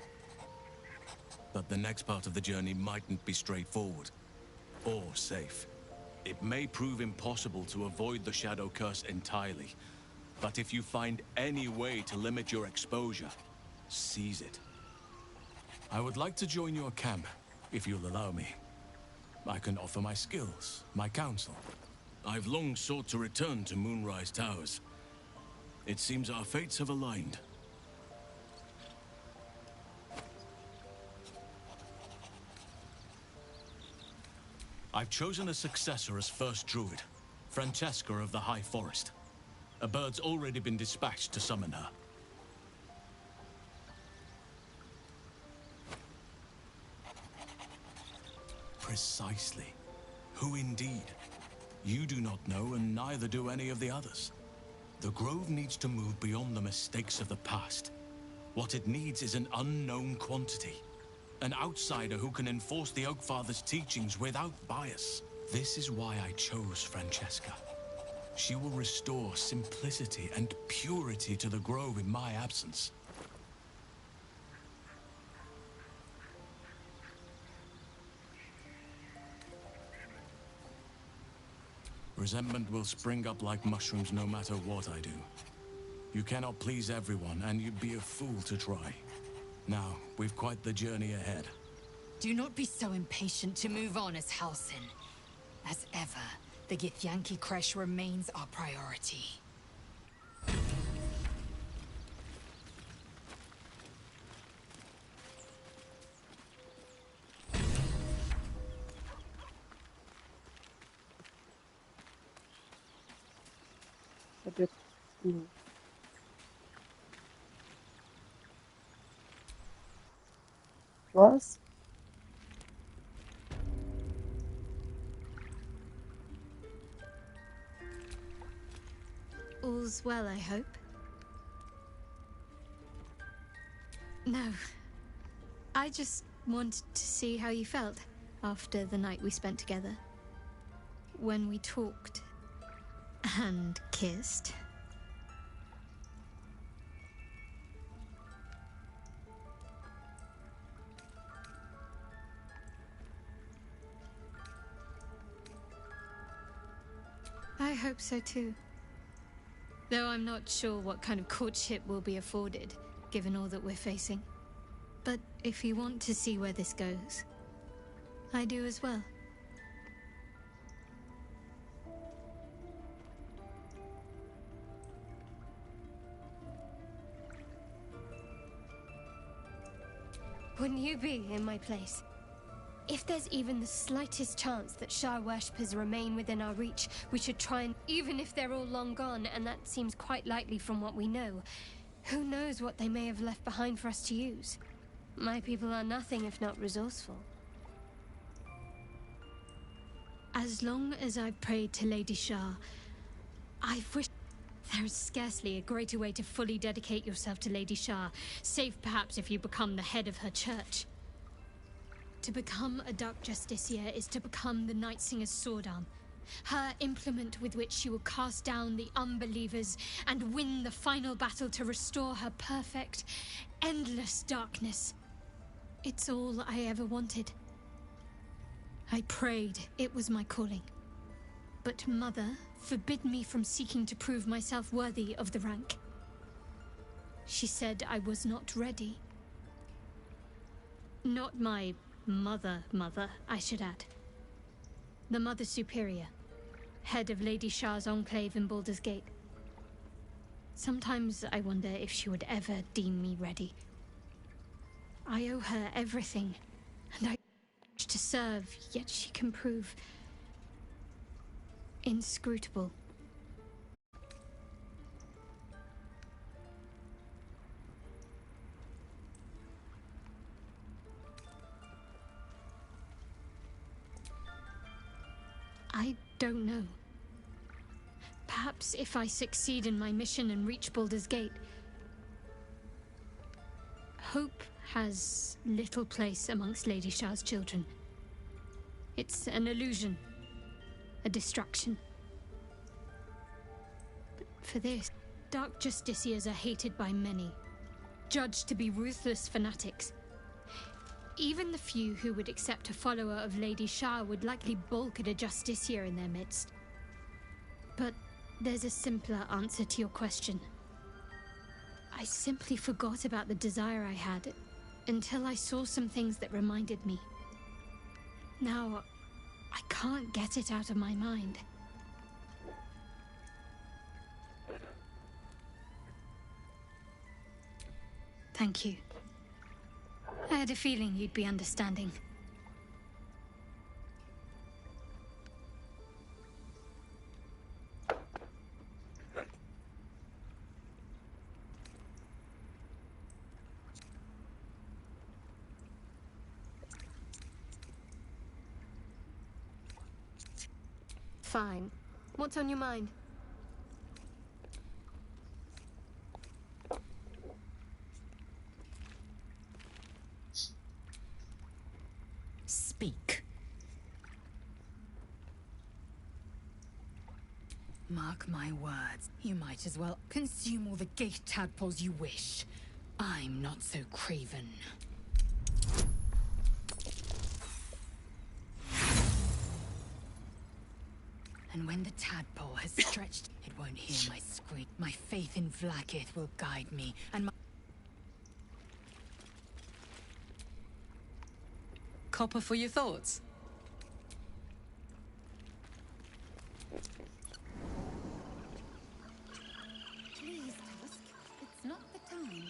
But the next part of the journey mightn't be straightforward. Or safe. It may prove impossible to avoid the Shadow Curse entirely. But if you find any way to limit your exposure, seize it. I would like to join your camp, if you'll allow me. I can offer my skills, my counsel. I've long sought to return to Moonrise Towers. It seems our fates have aligned. I've chosen a successor as first druid, Francesca of the High Forest. A bird's already been dispatched to summon her. Precisely. Who indeed? You do not know, and neither do any of the others. The Grove needs to move beyond the mistakes of the past. What it needs is an unknown quantity. An outsider who can enforce the Oakfather's teachings without bias. This is why I chose Francesca. She will restore simplicity and purity to the Grove in my absence. Resentment will spring up like mushrooms no matter what I do. You cannot please everyone, and you'd be a fool to try. Now, we've quite the journey ahead. Do not be so impatient to move on as Halsin. As ever, the Githyanki Kresh remains our priority. Was? All's well, I hope. No. I just wanted to see how you felt after the night we spent together. When we talked and kissed. I hope so too. Though I'm not sure what kind of courtship will be afforded, given all that we're facing. But if you want to see where this goes, I do as well. Wouldn't you be in my place? If there's even the slightest chance that Shah worshippers remain within our reach, we should try and... Even if they're all long gone, and that seems quite likely from what we know, who knows what they may have left behind for us to use? My people are nothing if not resourceful. As long as I've prayed to Lady Shah, I've wished... There is scarcely a greater way to fully dedicate yourself to Lady Shah, save perhaps if you become the head of her church. To become a Dark Justiciar is to become the Night Singer's sword arm, her implement with which she will cast down the unbelievers and win the final battle to restore her perfect, endless darkness. It's all I ever wanted. I prayed it was my calling. But Mother forbid me from seeking to prove myself worthy of the rank. She said I was not ready. Not my mother, I should add. The Mother Superior, head of Lady Shah's enclave in Baldur's Gate. Sometimes I wonder if she would ever deem me ready. I owe her everything, and I to serve, yet she can prove inscrutable. I don't know. Perhaps if I succeed in my mission and reach Baldur's Gate, hope has little place amongst Lady Shah's children. It's an illusion, a distraction. But for this, Dark Justiciars are hated by many, judged to be ruthless fanatics. Even the few who would accept a follower of Lady Shah would likely balk at a Justiciar in their midst. But there's a simpler answer to your question. I simply forgot about the desire I had until I saw some things that reminded me. Now, I can't get it out of my mind. Thank you. I had a feeling you'd be understanding. Fine. What's on your mind? Speak. Mark my words. You might as well consume all the gate tadpoles you wish. I'm not so craven. And when the tadpole has stretched, it won't hear my scream. My faith in Vlaakith will guide me, and my... Copper for your thoughts? Please, Tusk. It's not the time.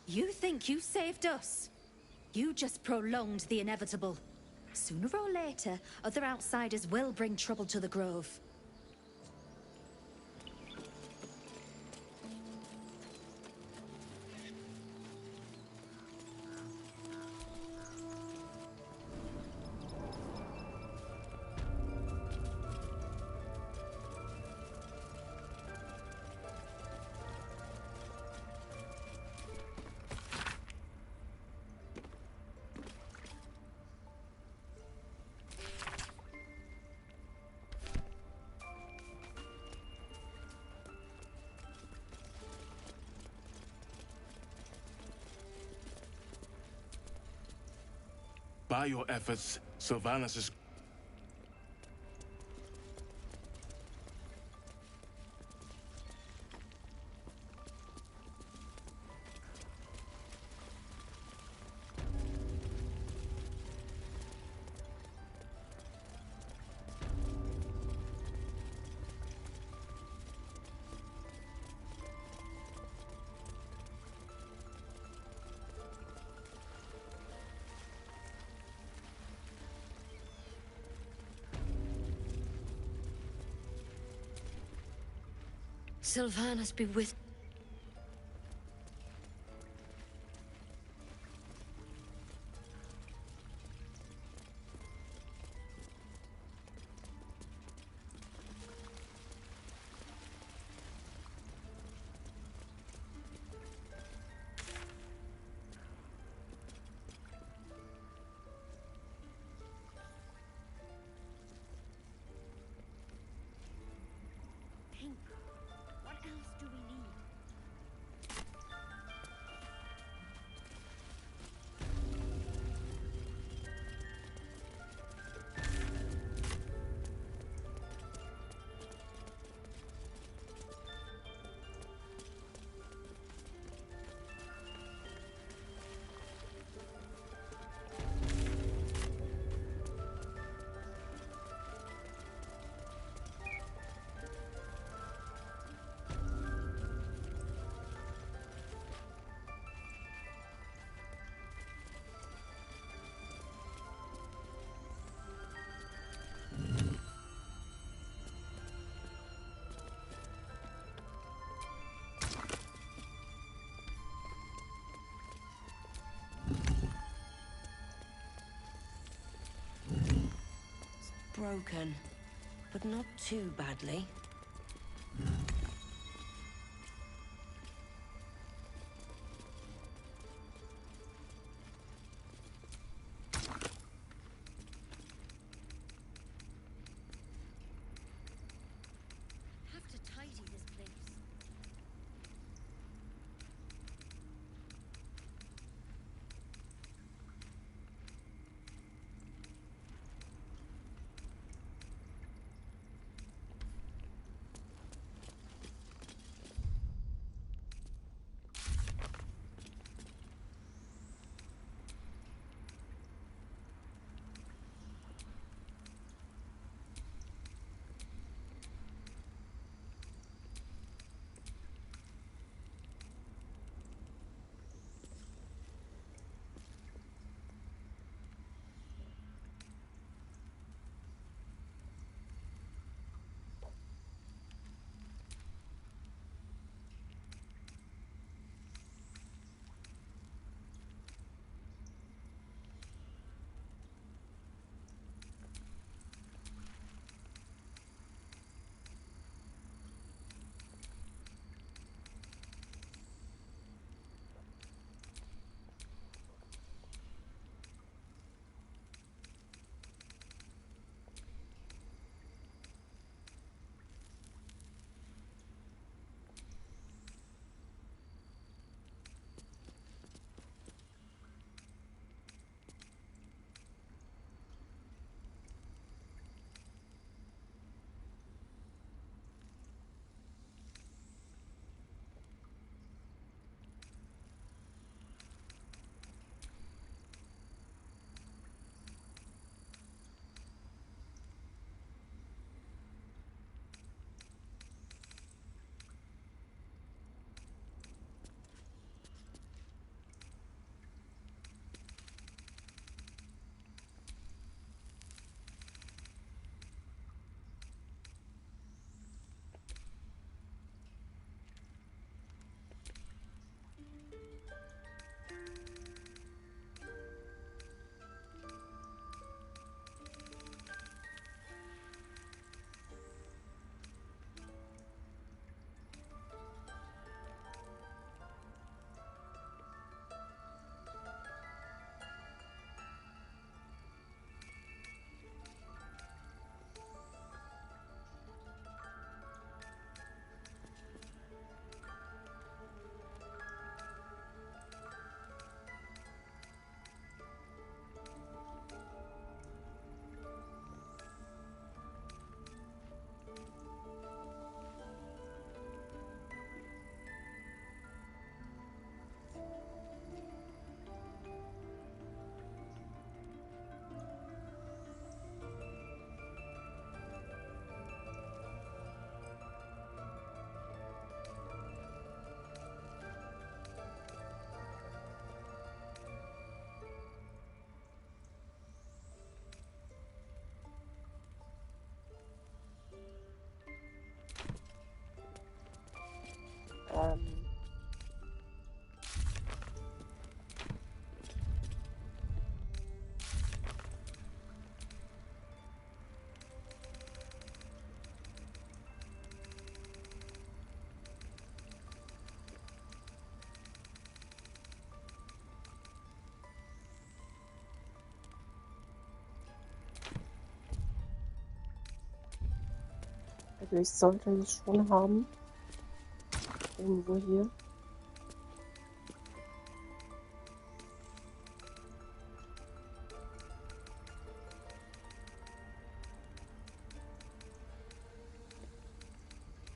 You think you saved us? You just prolonged the inevitable. Sooner or later, other outsiders will bring trouble to the Grove. By your efforts, Sylvanas is... Sylvanas be with... Pink. What else do we need? broken, but not too badly. Have to tidy this place. Also ich sollte es schon haben. Irgendwo hier.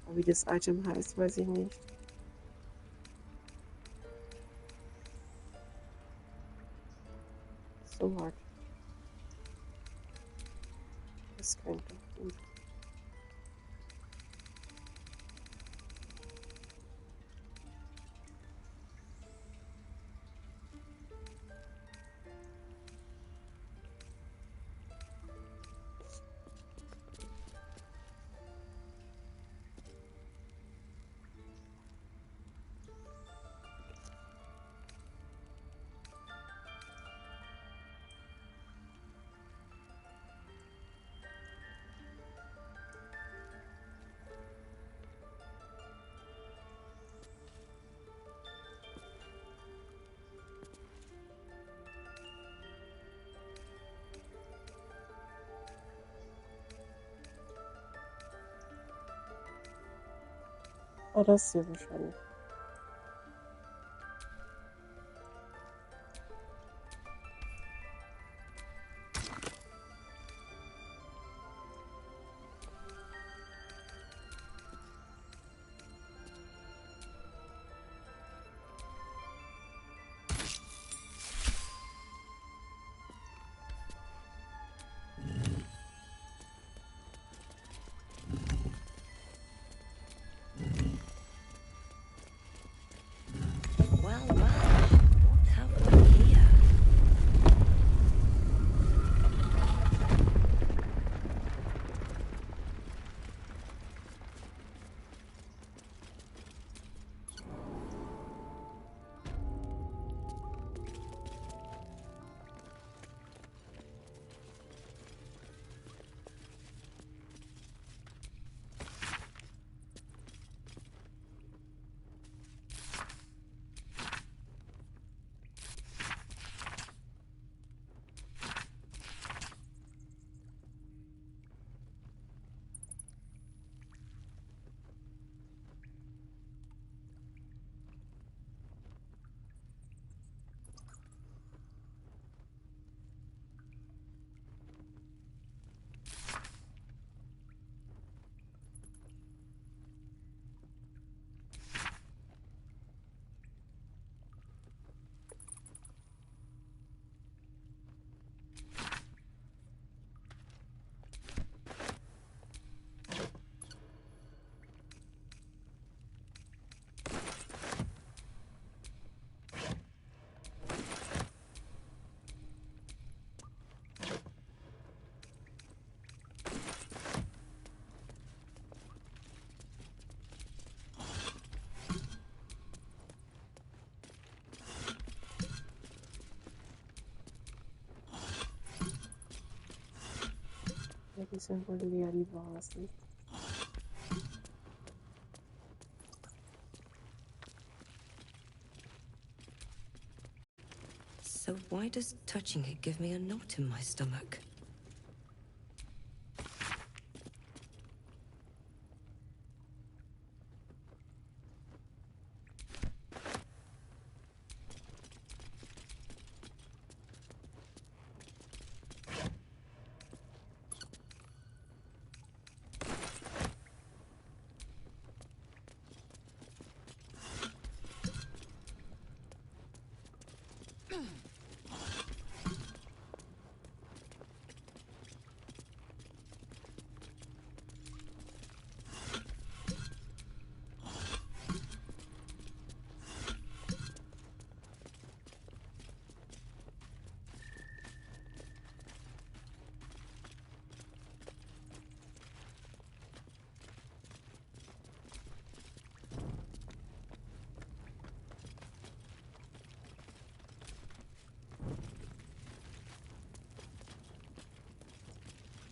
Aber wie das Item heißt, weiß ich nicht. So hart. Das könnte gut. Ah, das hier wahrscheinlich. Well, well, what have we here? Ja, die sind wohl leer, die Vasen. So why does touching it give me a knot in my stomach?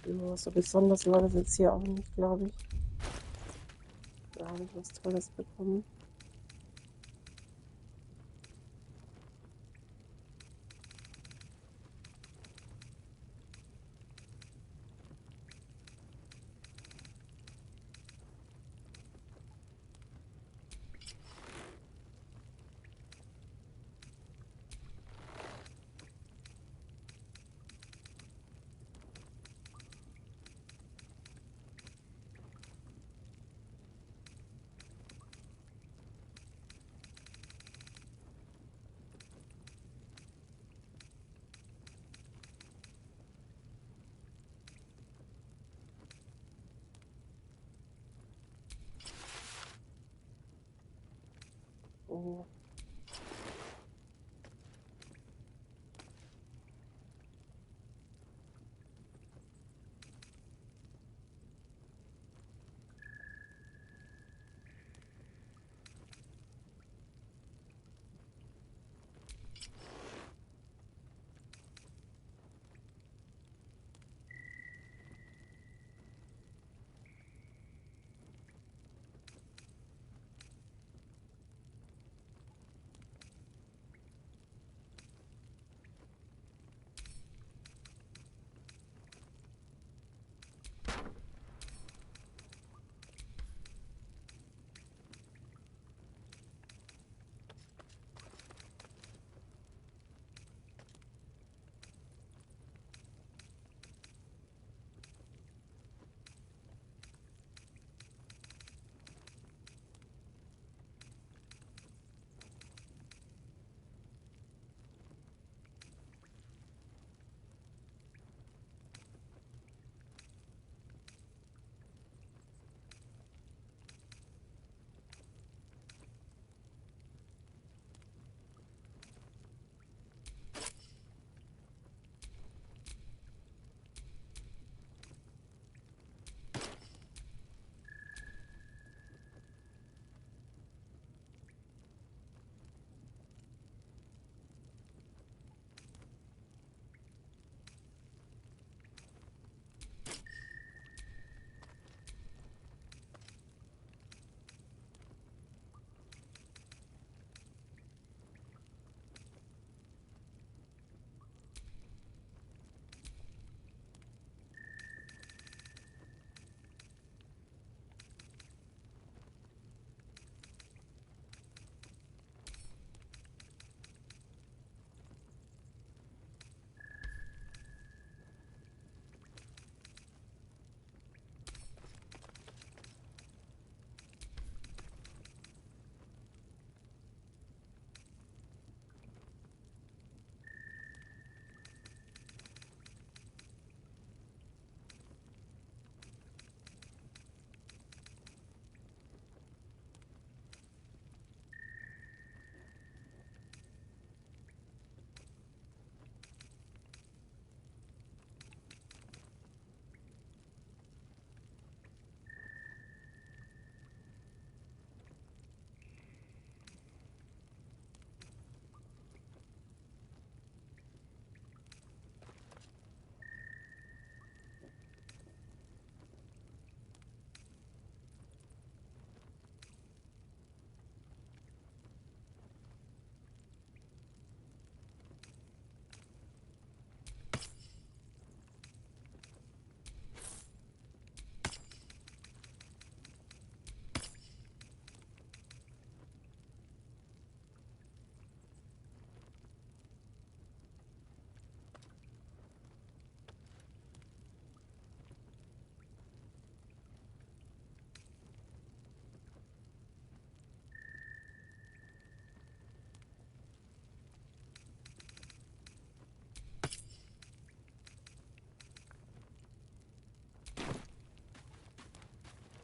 Ja, so besonders war das jetzt hier auch nicht, glaube ich. Da habe ich was Tolles bekommen.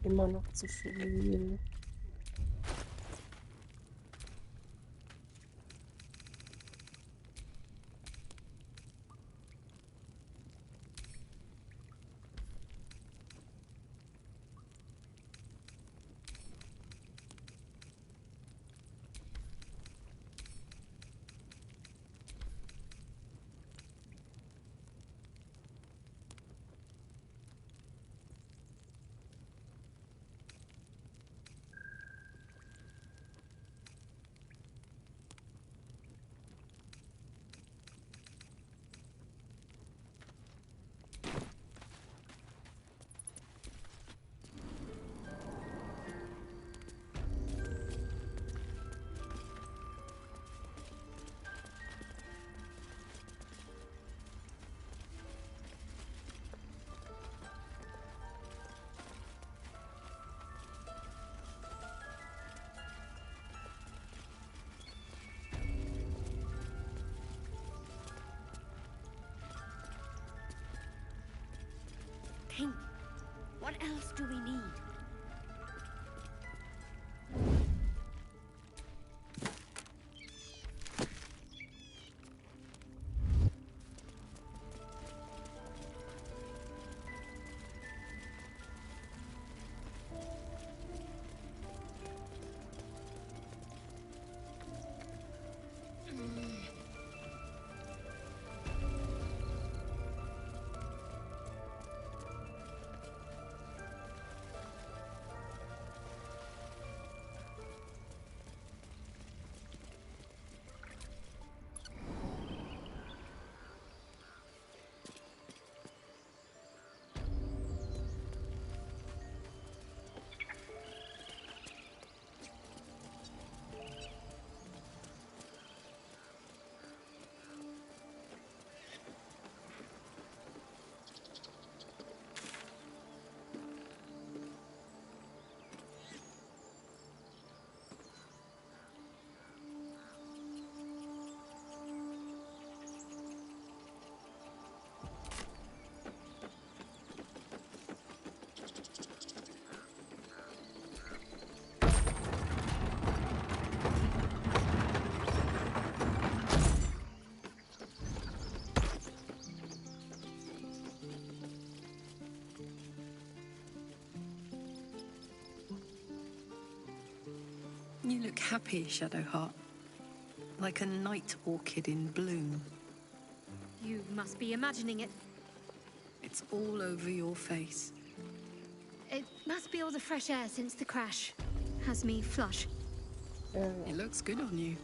Immer noch zu viel. King, what else do we need? You look happy, Shadowheart. Like a night orchid in bloom. You must be imagining it. It's all over your face. It must be all the fresh air since the crash. Has me flush. It looks good on you.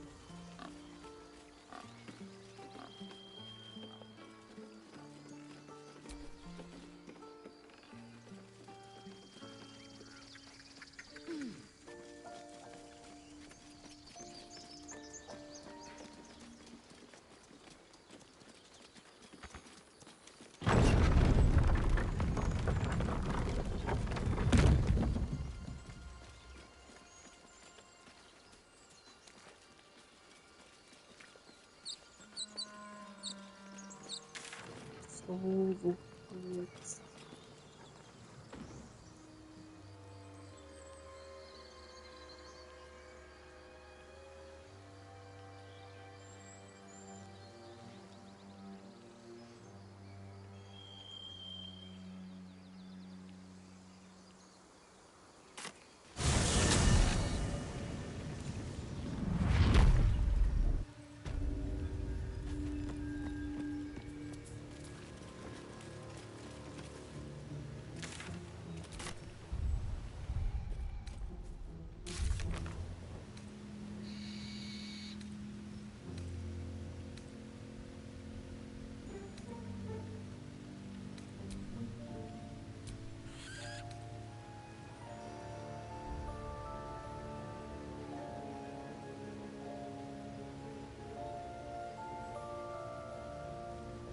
So, wo jetzt?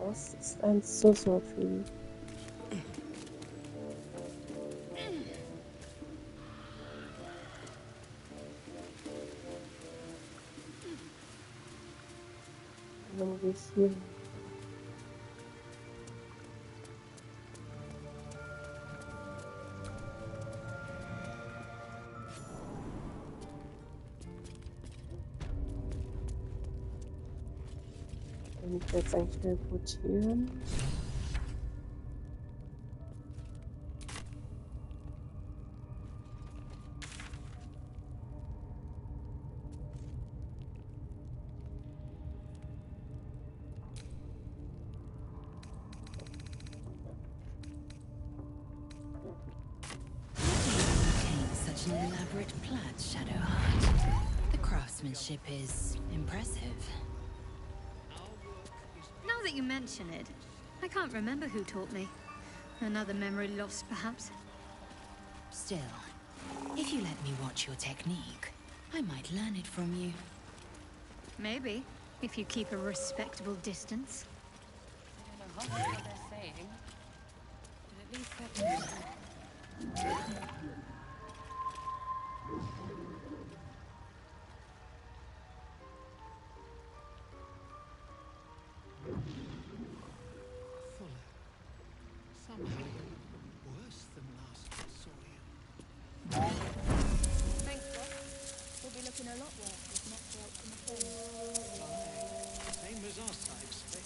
Das ist ein Sorcery. Dann gehe ich hier hin. Kann ich jetzt eigentlich teleportieren? Such an elaborate plaid, Shadowheart. The craftsmanship is impressive. Now that you mention it, I can't remember who taught me. Another memory lost, perhaps. Still, if you let me watch your technique, I might learn it from you. Maybe, if you keep a respectable distance. I don't know what they're saying, but at least Fuller. Somehow worse than last I saw you. Thanks, Boss. We'll be looking a lot worse if not for help from the phone. Same as us, I expect.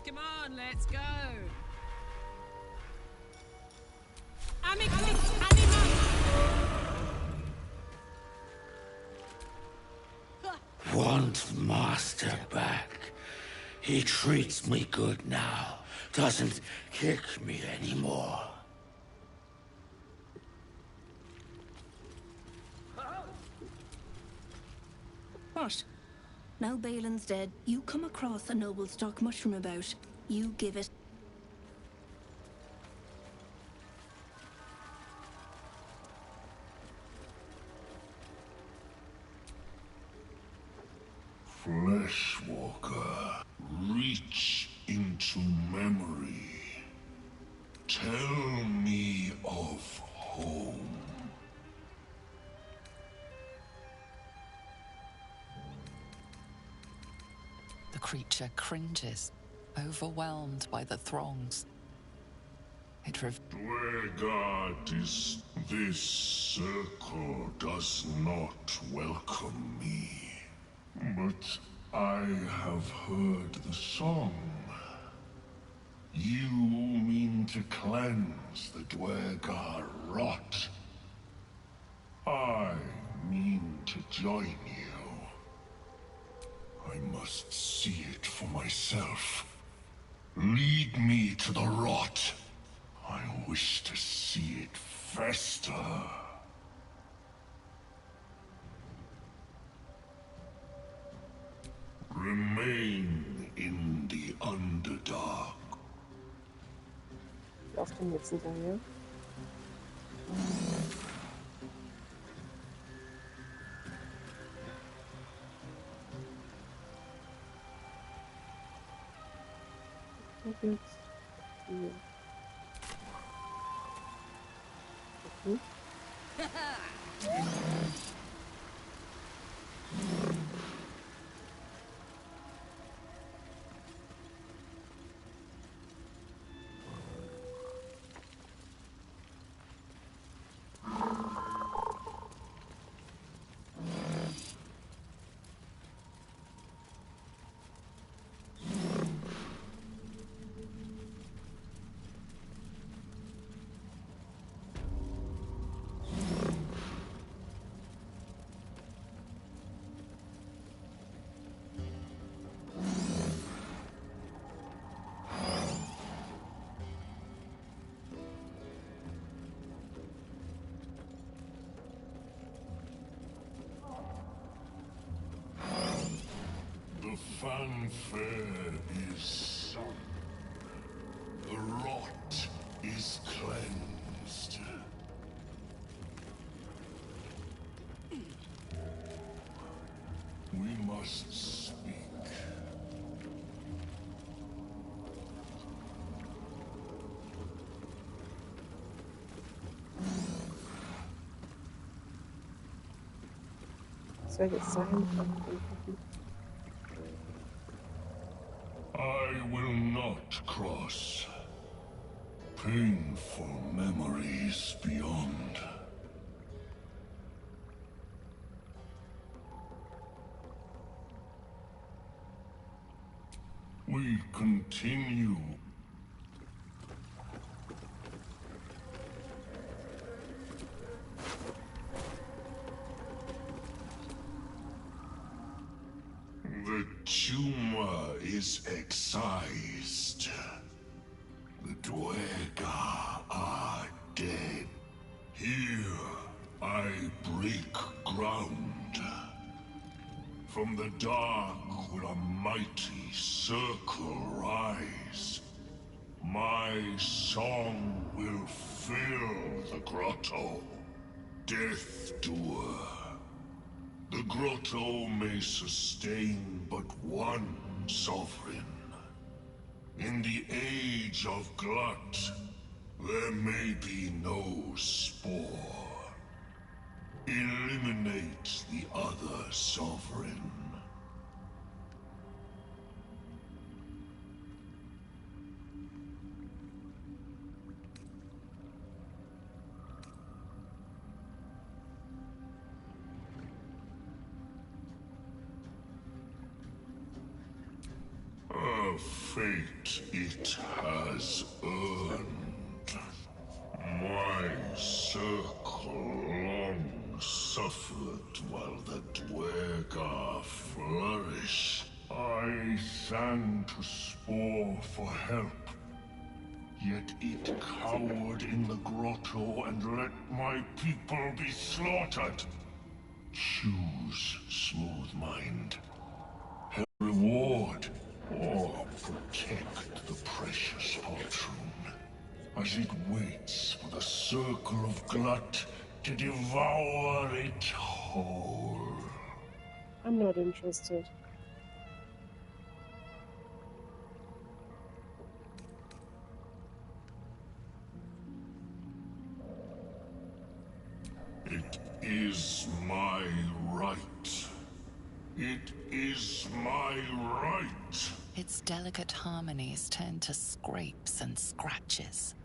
come on, let's go. Want Master back. He treats me good now. Doesn't kick me anymore. What? Now Balin's dead, you come across a noble stock mushroom about. You give it. Fleshwalker, reach into memory. Tell me of home. The creature cringes, overwhelmed by the throngs. It Dwegar is... This circle does not welcome me. But I have heard the song. You mean to cleanse the Dwegar rot. I mean to join you. I must see it for myself. Lead me to the rot. I wish to see it fester. Remain in the Underdark. Auf dem jetzt hinterher. Und jetzt hier. Okay. The fanfare is sung. The rot is cleansed. We must speak. soll das sein? Anrufen. I will not cross. Painful memories beyond. We continue. The tumor is excised. The Dwergar are dead. Here, I break ground. From the dark will a mighty circle rise. My song will fill the grotto. Death Doer. The grotto may sustain but one sovereign. In the age of Glut, there may be no spore. Eliminate the other sovereign. A fate it has earned. My circle long suffered while the Dwergar flourish. I sang to Spore for help. Yet it cowered in the grotto and let my people be slaughtered. Choose, Smooth Mind. Reward or protect the precious Poltroon as it waits for the circle of Glut to devour it whole. I'm not interested. It is my right. It is my right. Its delicate harmonies turn to scrapes and scratches.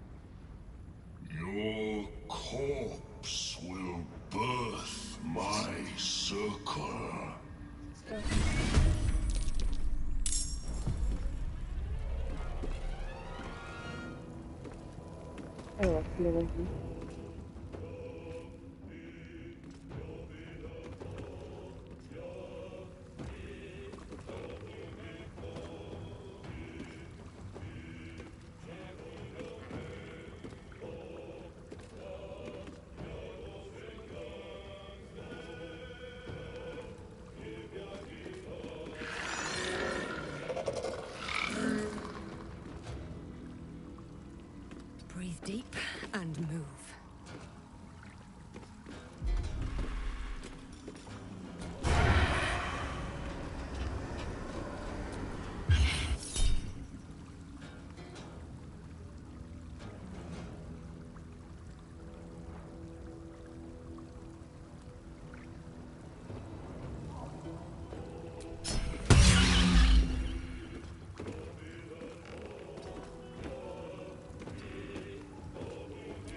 Your corpse will birth my circle. I love feeling. Breathe deep and move.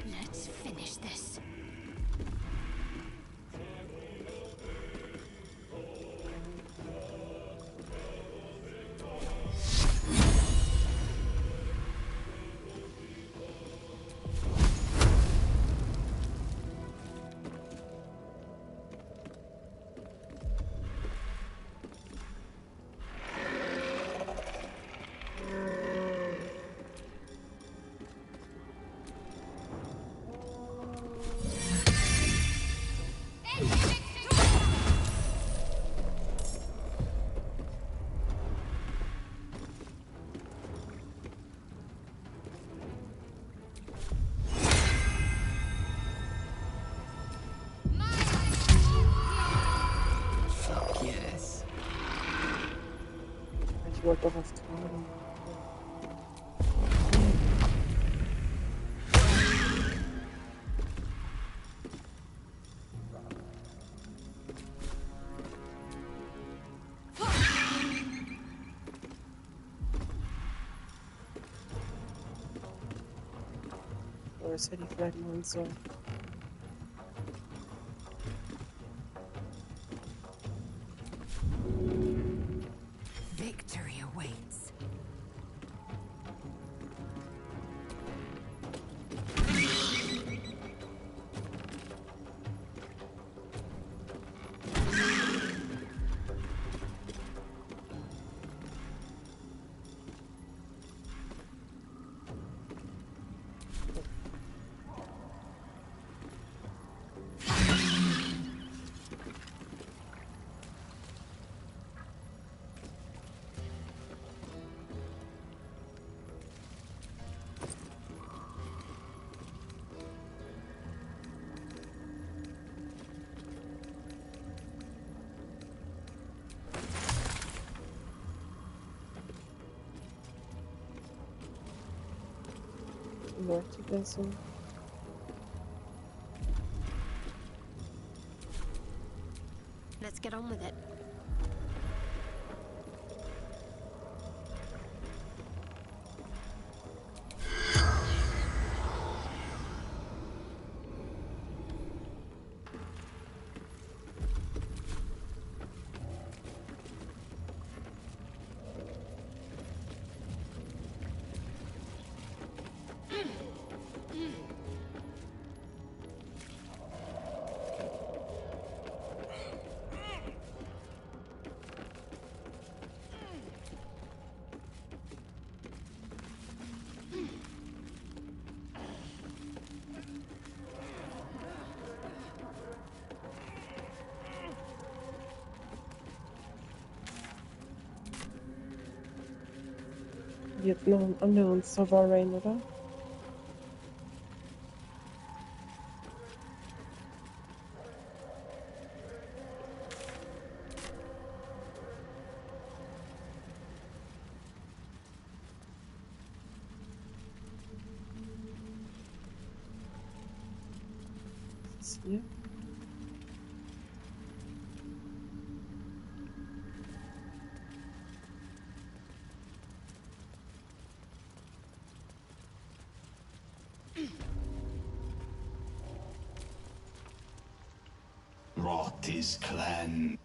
Let's finish this. Yes. Ich wollte doch was tragen. Oder das hätte ich vielleicht machen sollen. Victory awaits. Möchte besser. Let's get on with it. Jetzt noch einen anderen Sovereign, oder? Was ist hier? Rot his clan.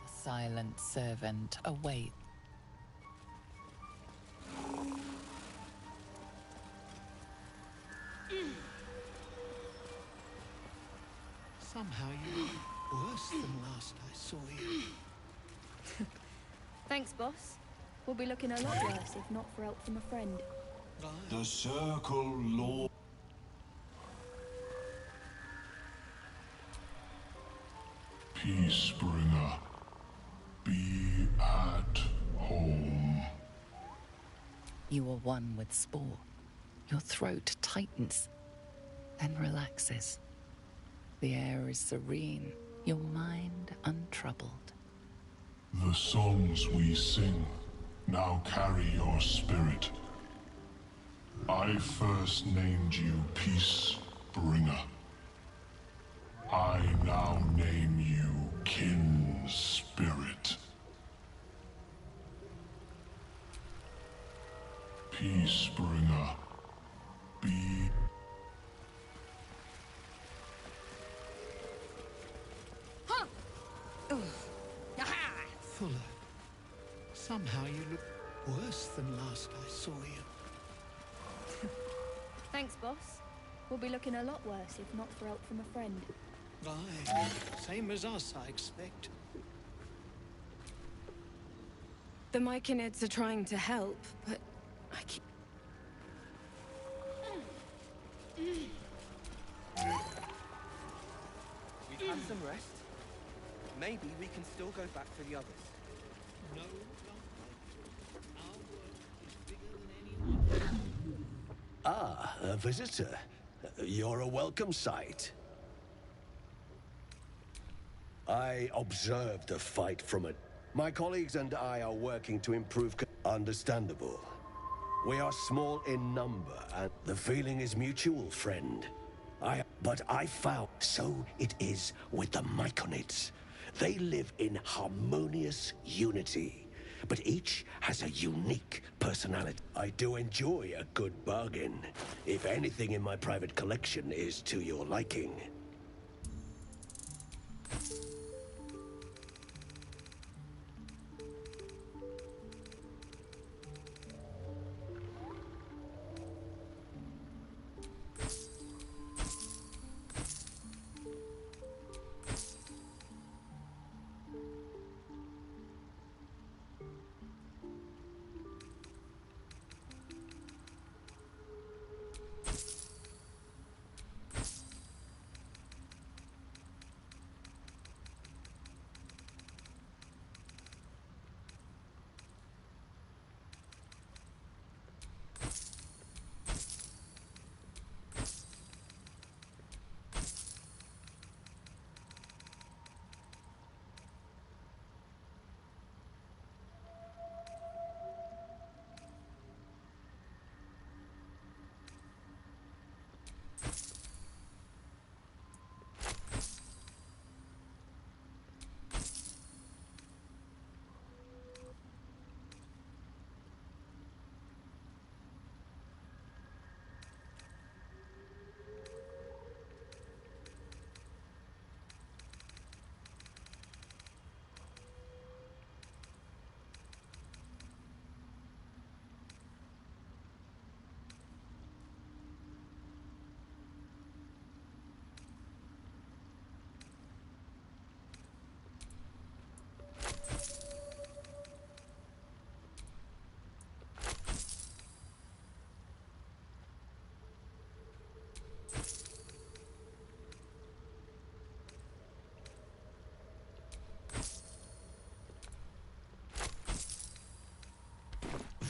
The silent servant awaits. Somehow you look worse than last I saw you. Thanks, boss. We'll be looking a lot worse if not for help from a friend. The Circle Lord. Peacebringer, be at home. You are one with spore. Your throat tightens, then relaxes. The air is serene, your mind untroubled. The songs we sing now carry your spirit. I first named you Peacebringer. I now name you Kin Spirit. Peacebringer, be... Fuller, somehow you look worse than last I saw you. Thanks, boss. We'll be looking a lot worse if not for help from a friend. Aye, same as us, I expect. The Myconids are trying to help, but I keep... We've had some rest. Maybe we can still go back for the others. No, Ah, a visitor. You're a welcome sight. I observed the fight from a... My colleagues and I are working to improve... Understandable. We are small in number, and the feeling is mutual, friend. But I found... So it is with the Myconids. They live in harmonious unity. but each has a unique personality. I do enjoy a good bargain, if anything in my private collection is to your liking.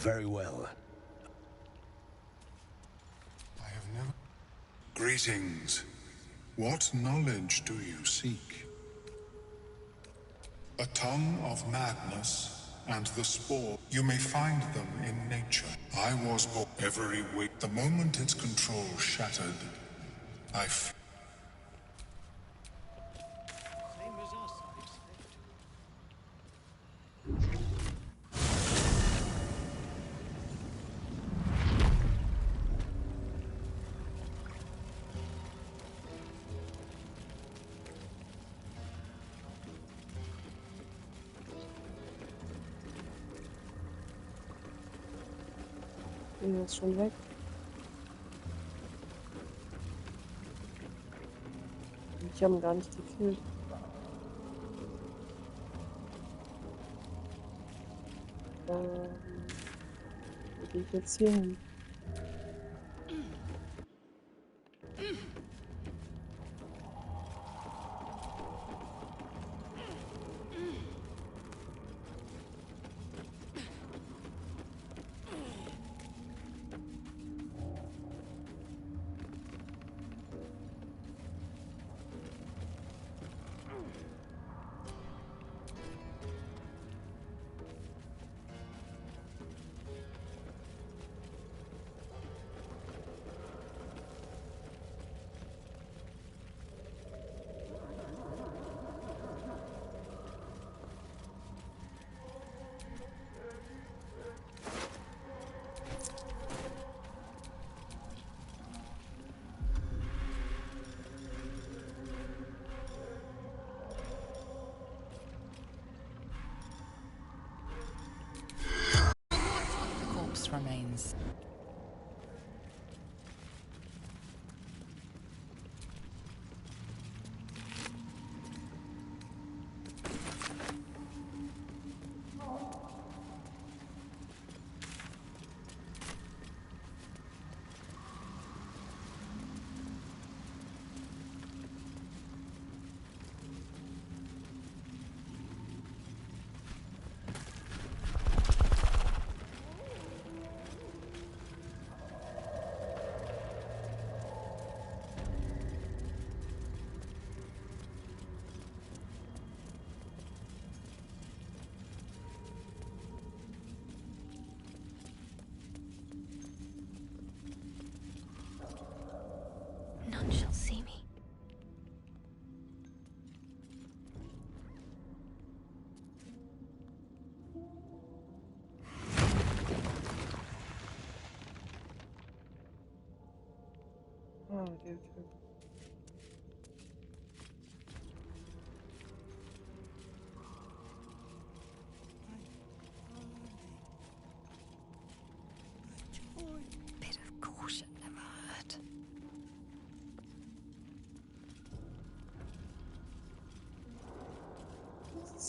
Very well. I have never... Greetings. What knowledge do you seek? A tongue of madness and the spore. You may find them in nature. I was born every week. The moment its control shattered, I Der ist schon weg. Ich habe ihn gar nicht gekillt. Wo gehe ich jetzt hier hin?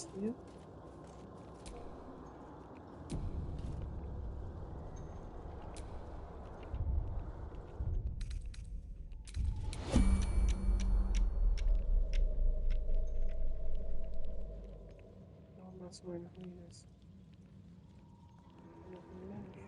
das hier? Was wohl noch nie ist. Noch ein Mensch.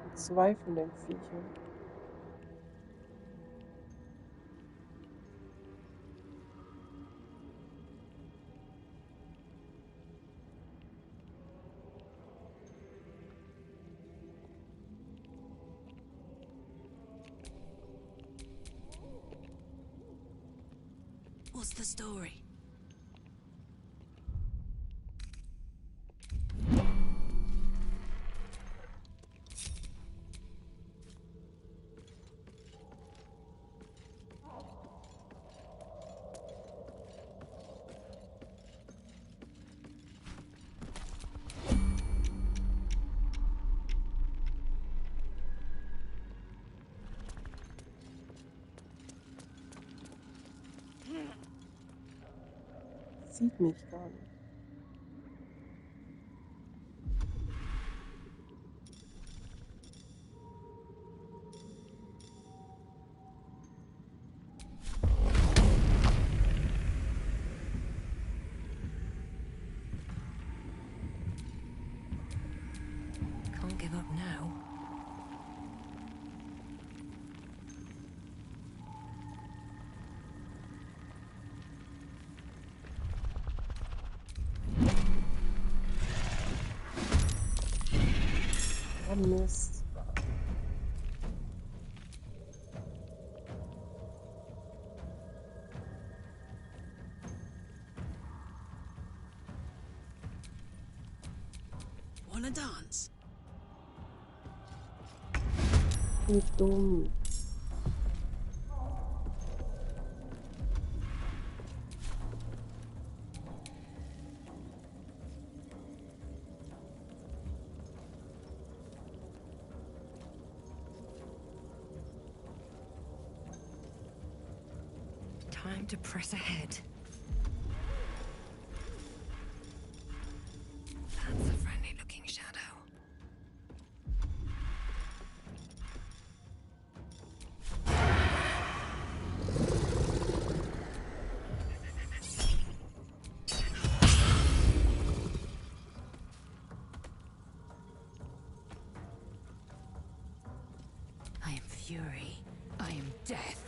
Das sind zwei von den Viechern. What's the story? Sieht mich gar nicht. Can't give up now. Oh Mist. Wanna dance? Wie dumm. Time to press ahead. That's a friendly-looking shadow. I am fury. I am death.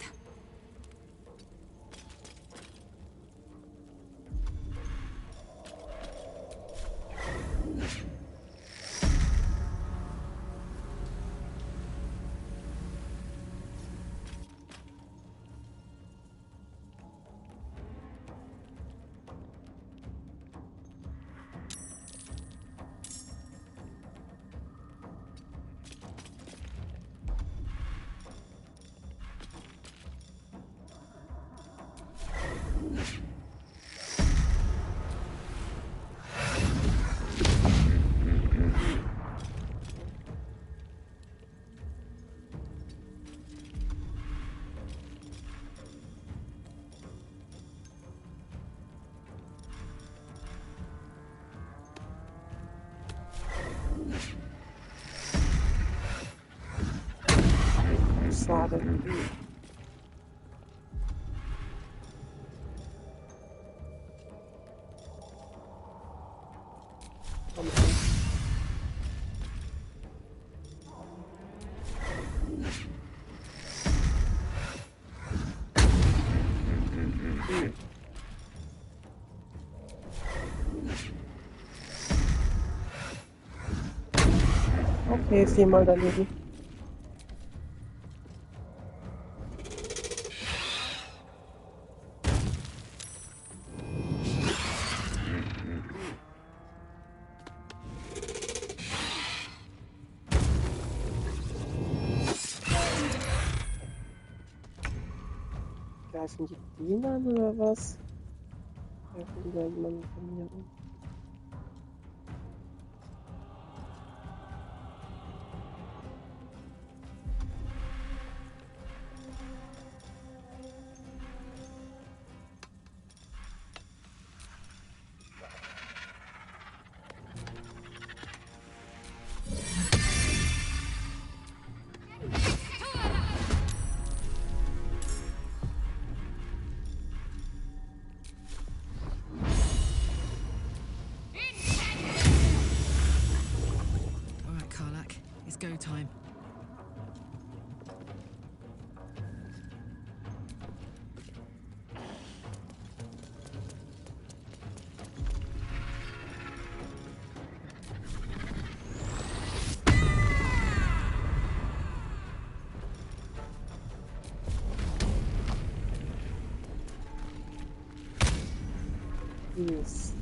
Schade. Okay, viermal daneben. Greifen die ihn an oder was? Greifen die da jemanden von mir an? All right, Karlak, it's go time. Yes.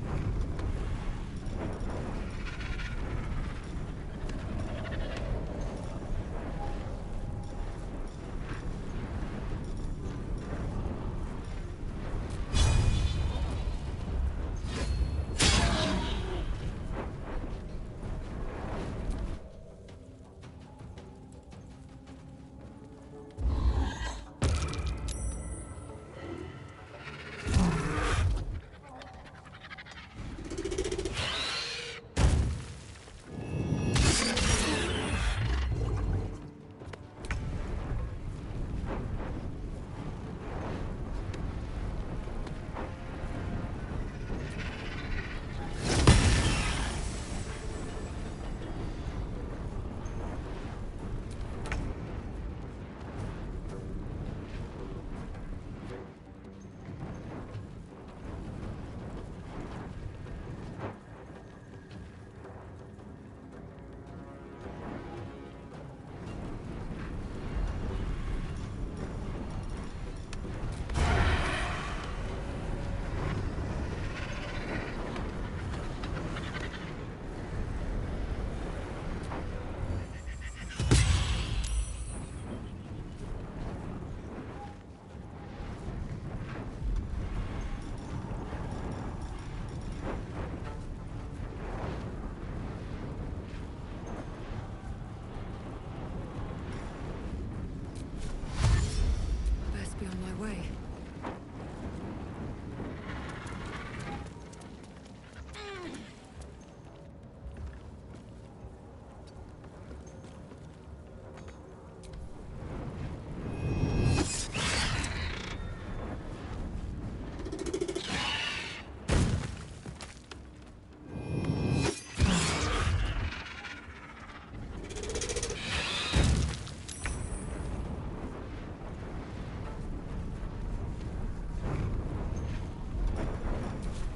Best be on my way.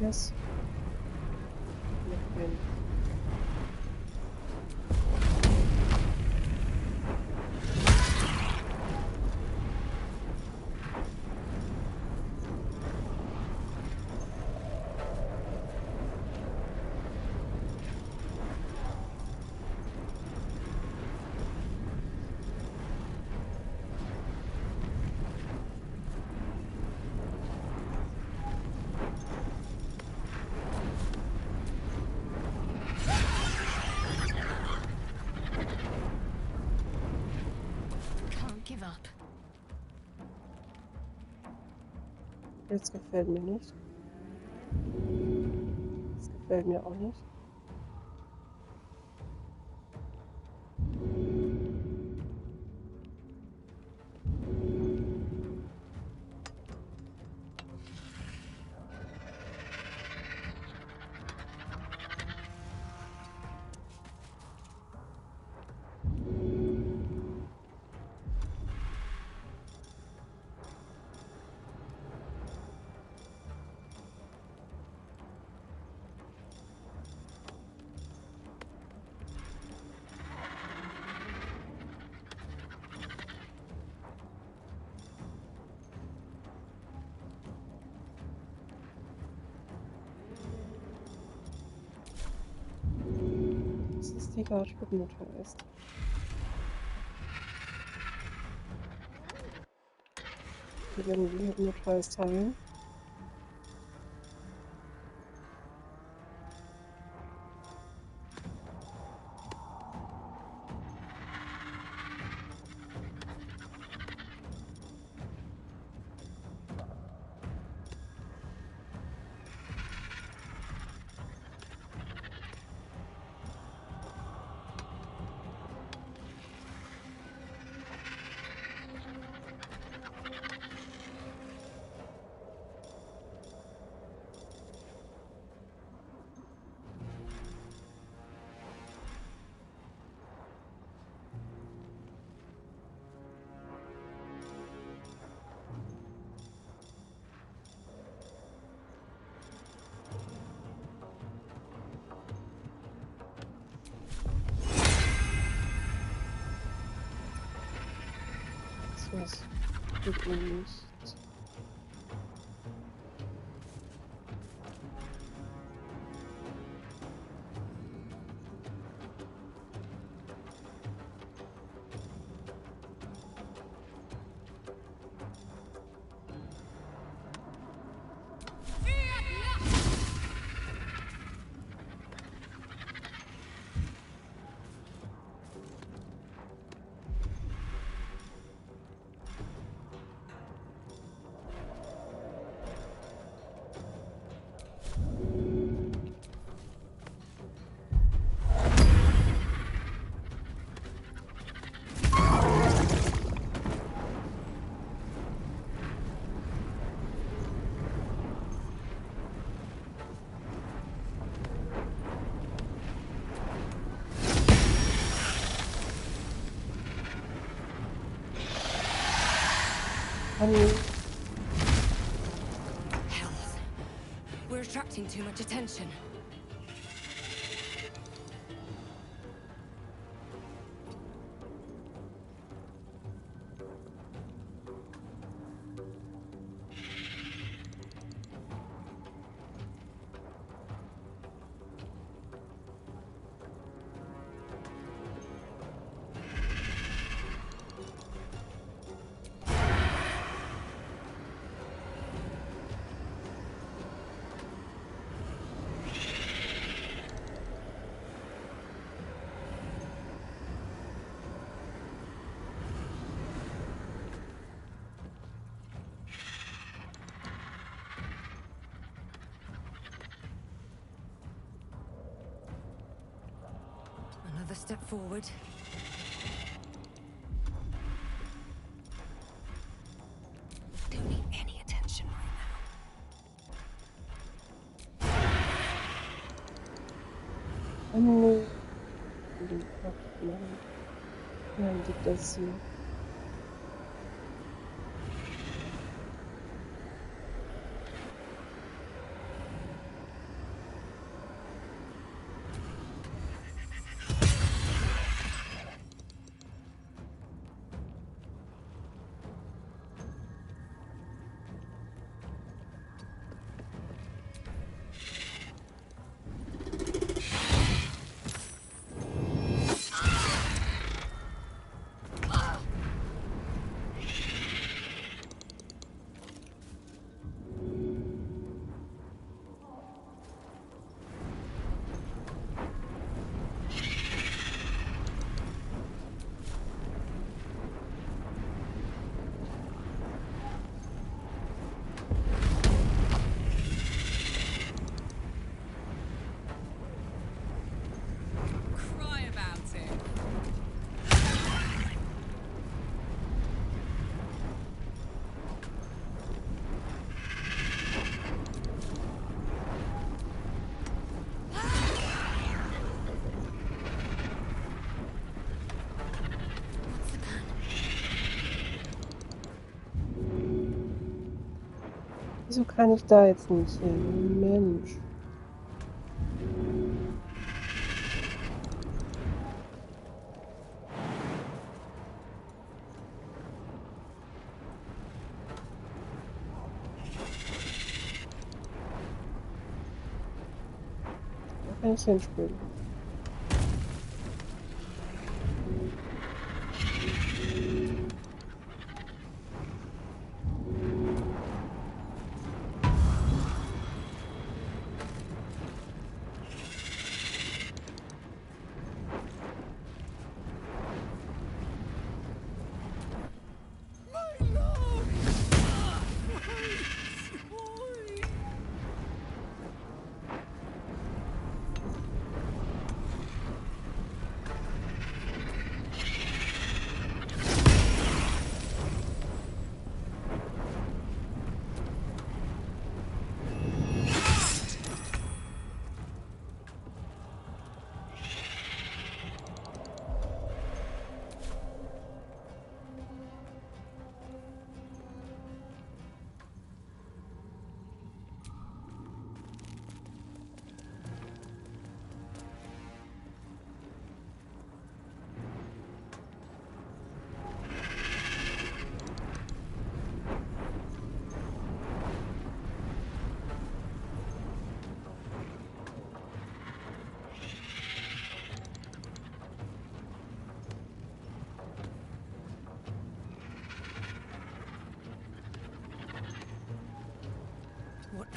Yes. Okay. Can't give up. Jetzt gefällt mir nicht. Das gefällt mir auch nicht. Das ist die Gartenmutter ist. irgendwie im Notfalls teilen. Das tut mir nicht. Hells. We're attracting too much attention. Another step forward. Don't need any attention right Oh nee. Nein. Nein, liegt das hier. Cry about it. Wieso kann ich da jetzt nicht hin? Mensch. Da kann ich hinspringen.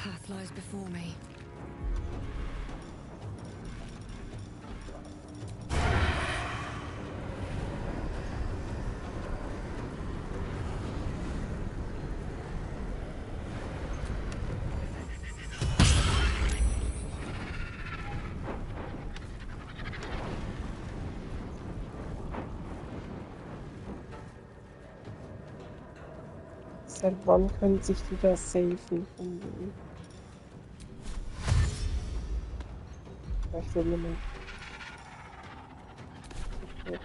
path lies before me. Seit wann können sich die da safen von denen? Vielleicht will jemand. Okay.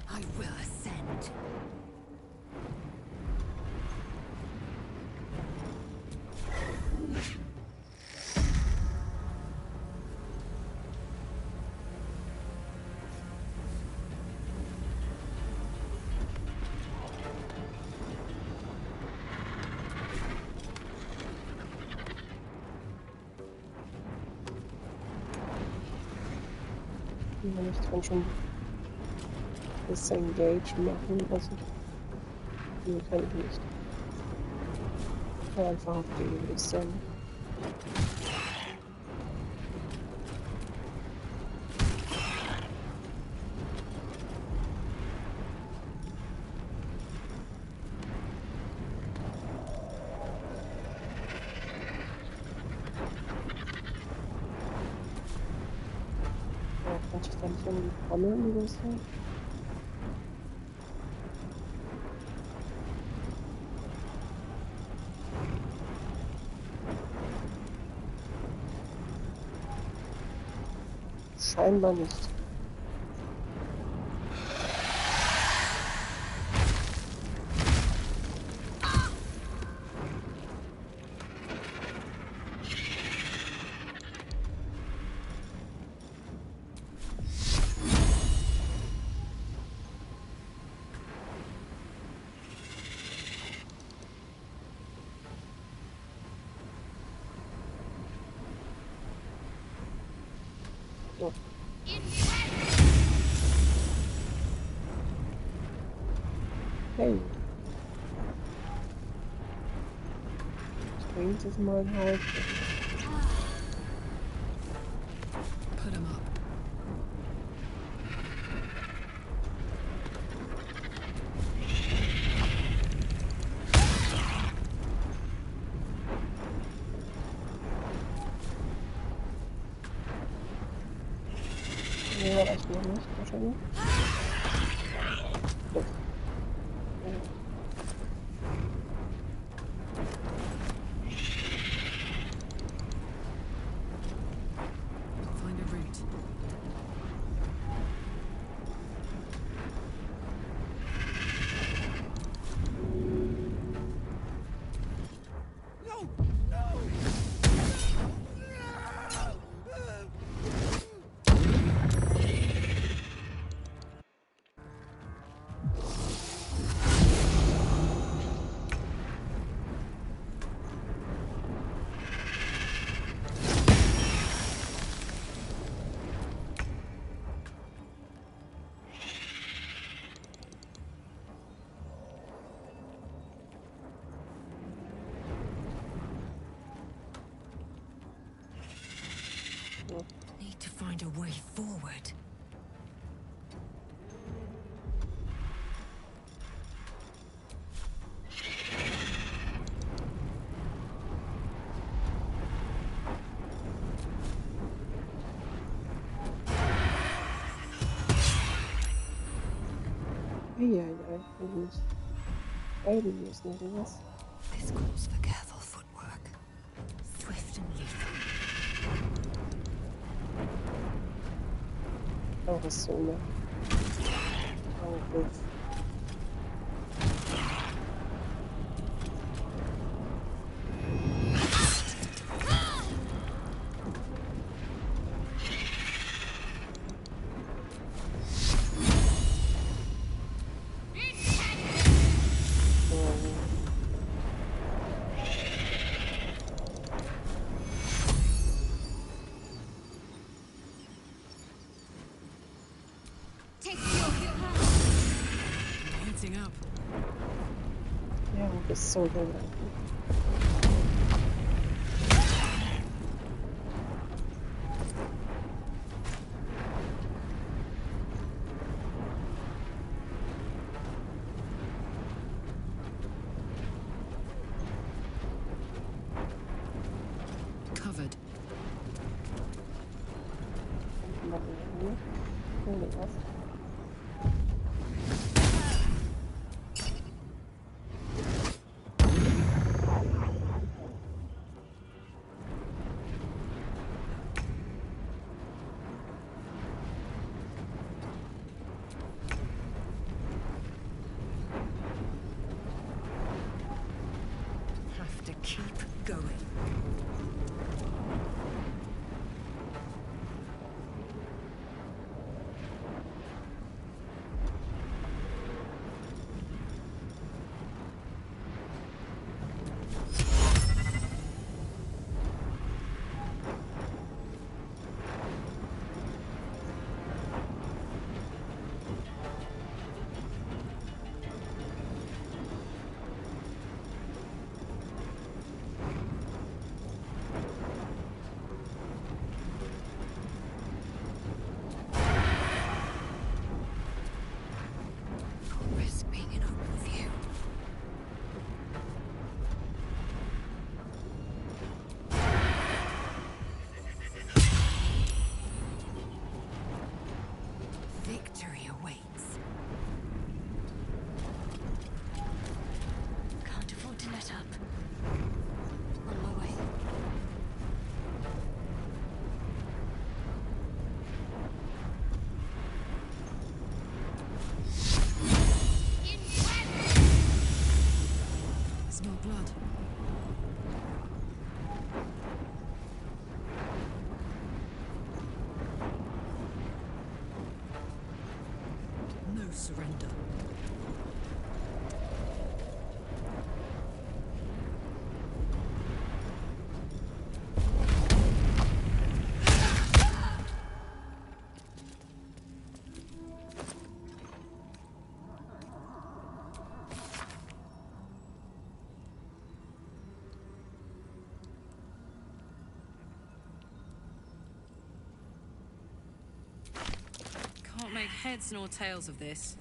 I will ascend. Ich kann schon das Engage machen, also nee, kann ich nicht. Ja, einfach auf die würde ich sagen. Kann ich da nicht irgendwie kommen oder so? Scheinbar nicht. So. Hey. Ich bringe das mal halt. Put him up. Nee, reicht noch nicht, wahrscheinlich. Doch. Ja. Find a route. Need to find a way forward. Eieiei, kann ich nicht beiden müssen, oder was? This calls for careful footwork. Swift and lethal. Oh, was so, ne? Oh, gut. Heating up. Ja, du bist so gelaufen. Covered. Have to keep going. Risk being in open view. Victory awaits. Can't afford to let up. On my way. Smell blood. No surrender. Can't make heads nor tails of this.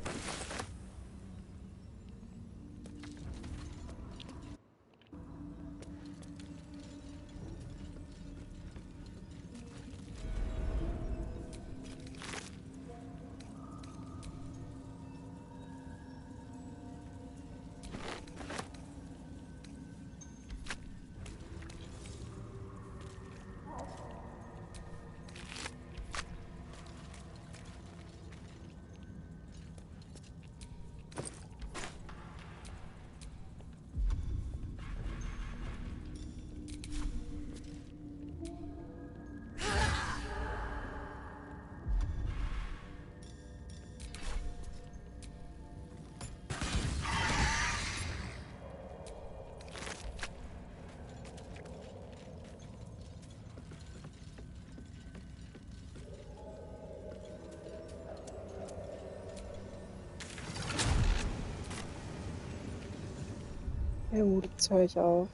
Ja gut, jetzt höre ich auf.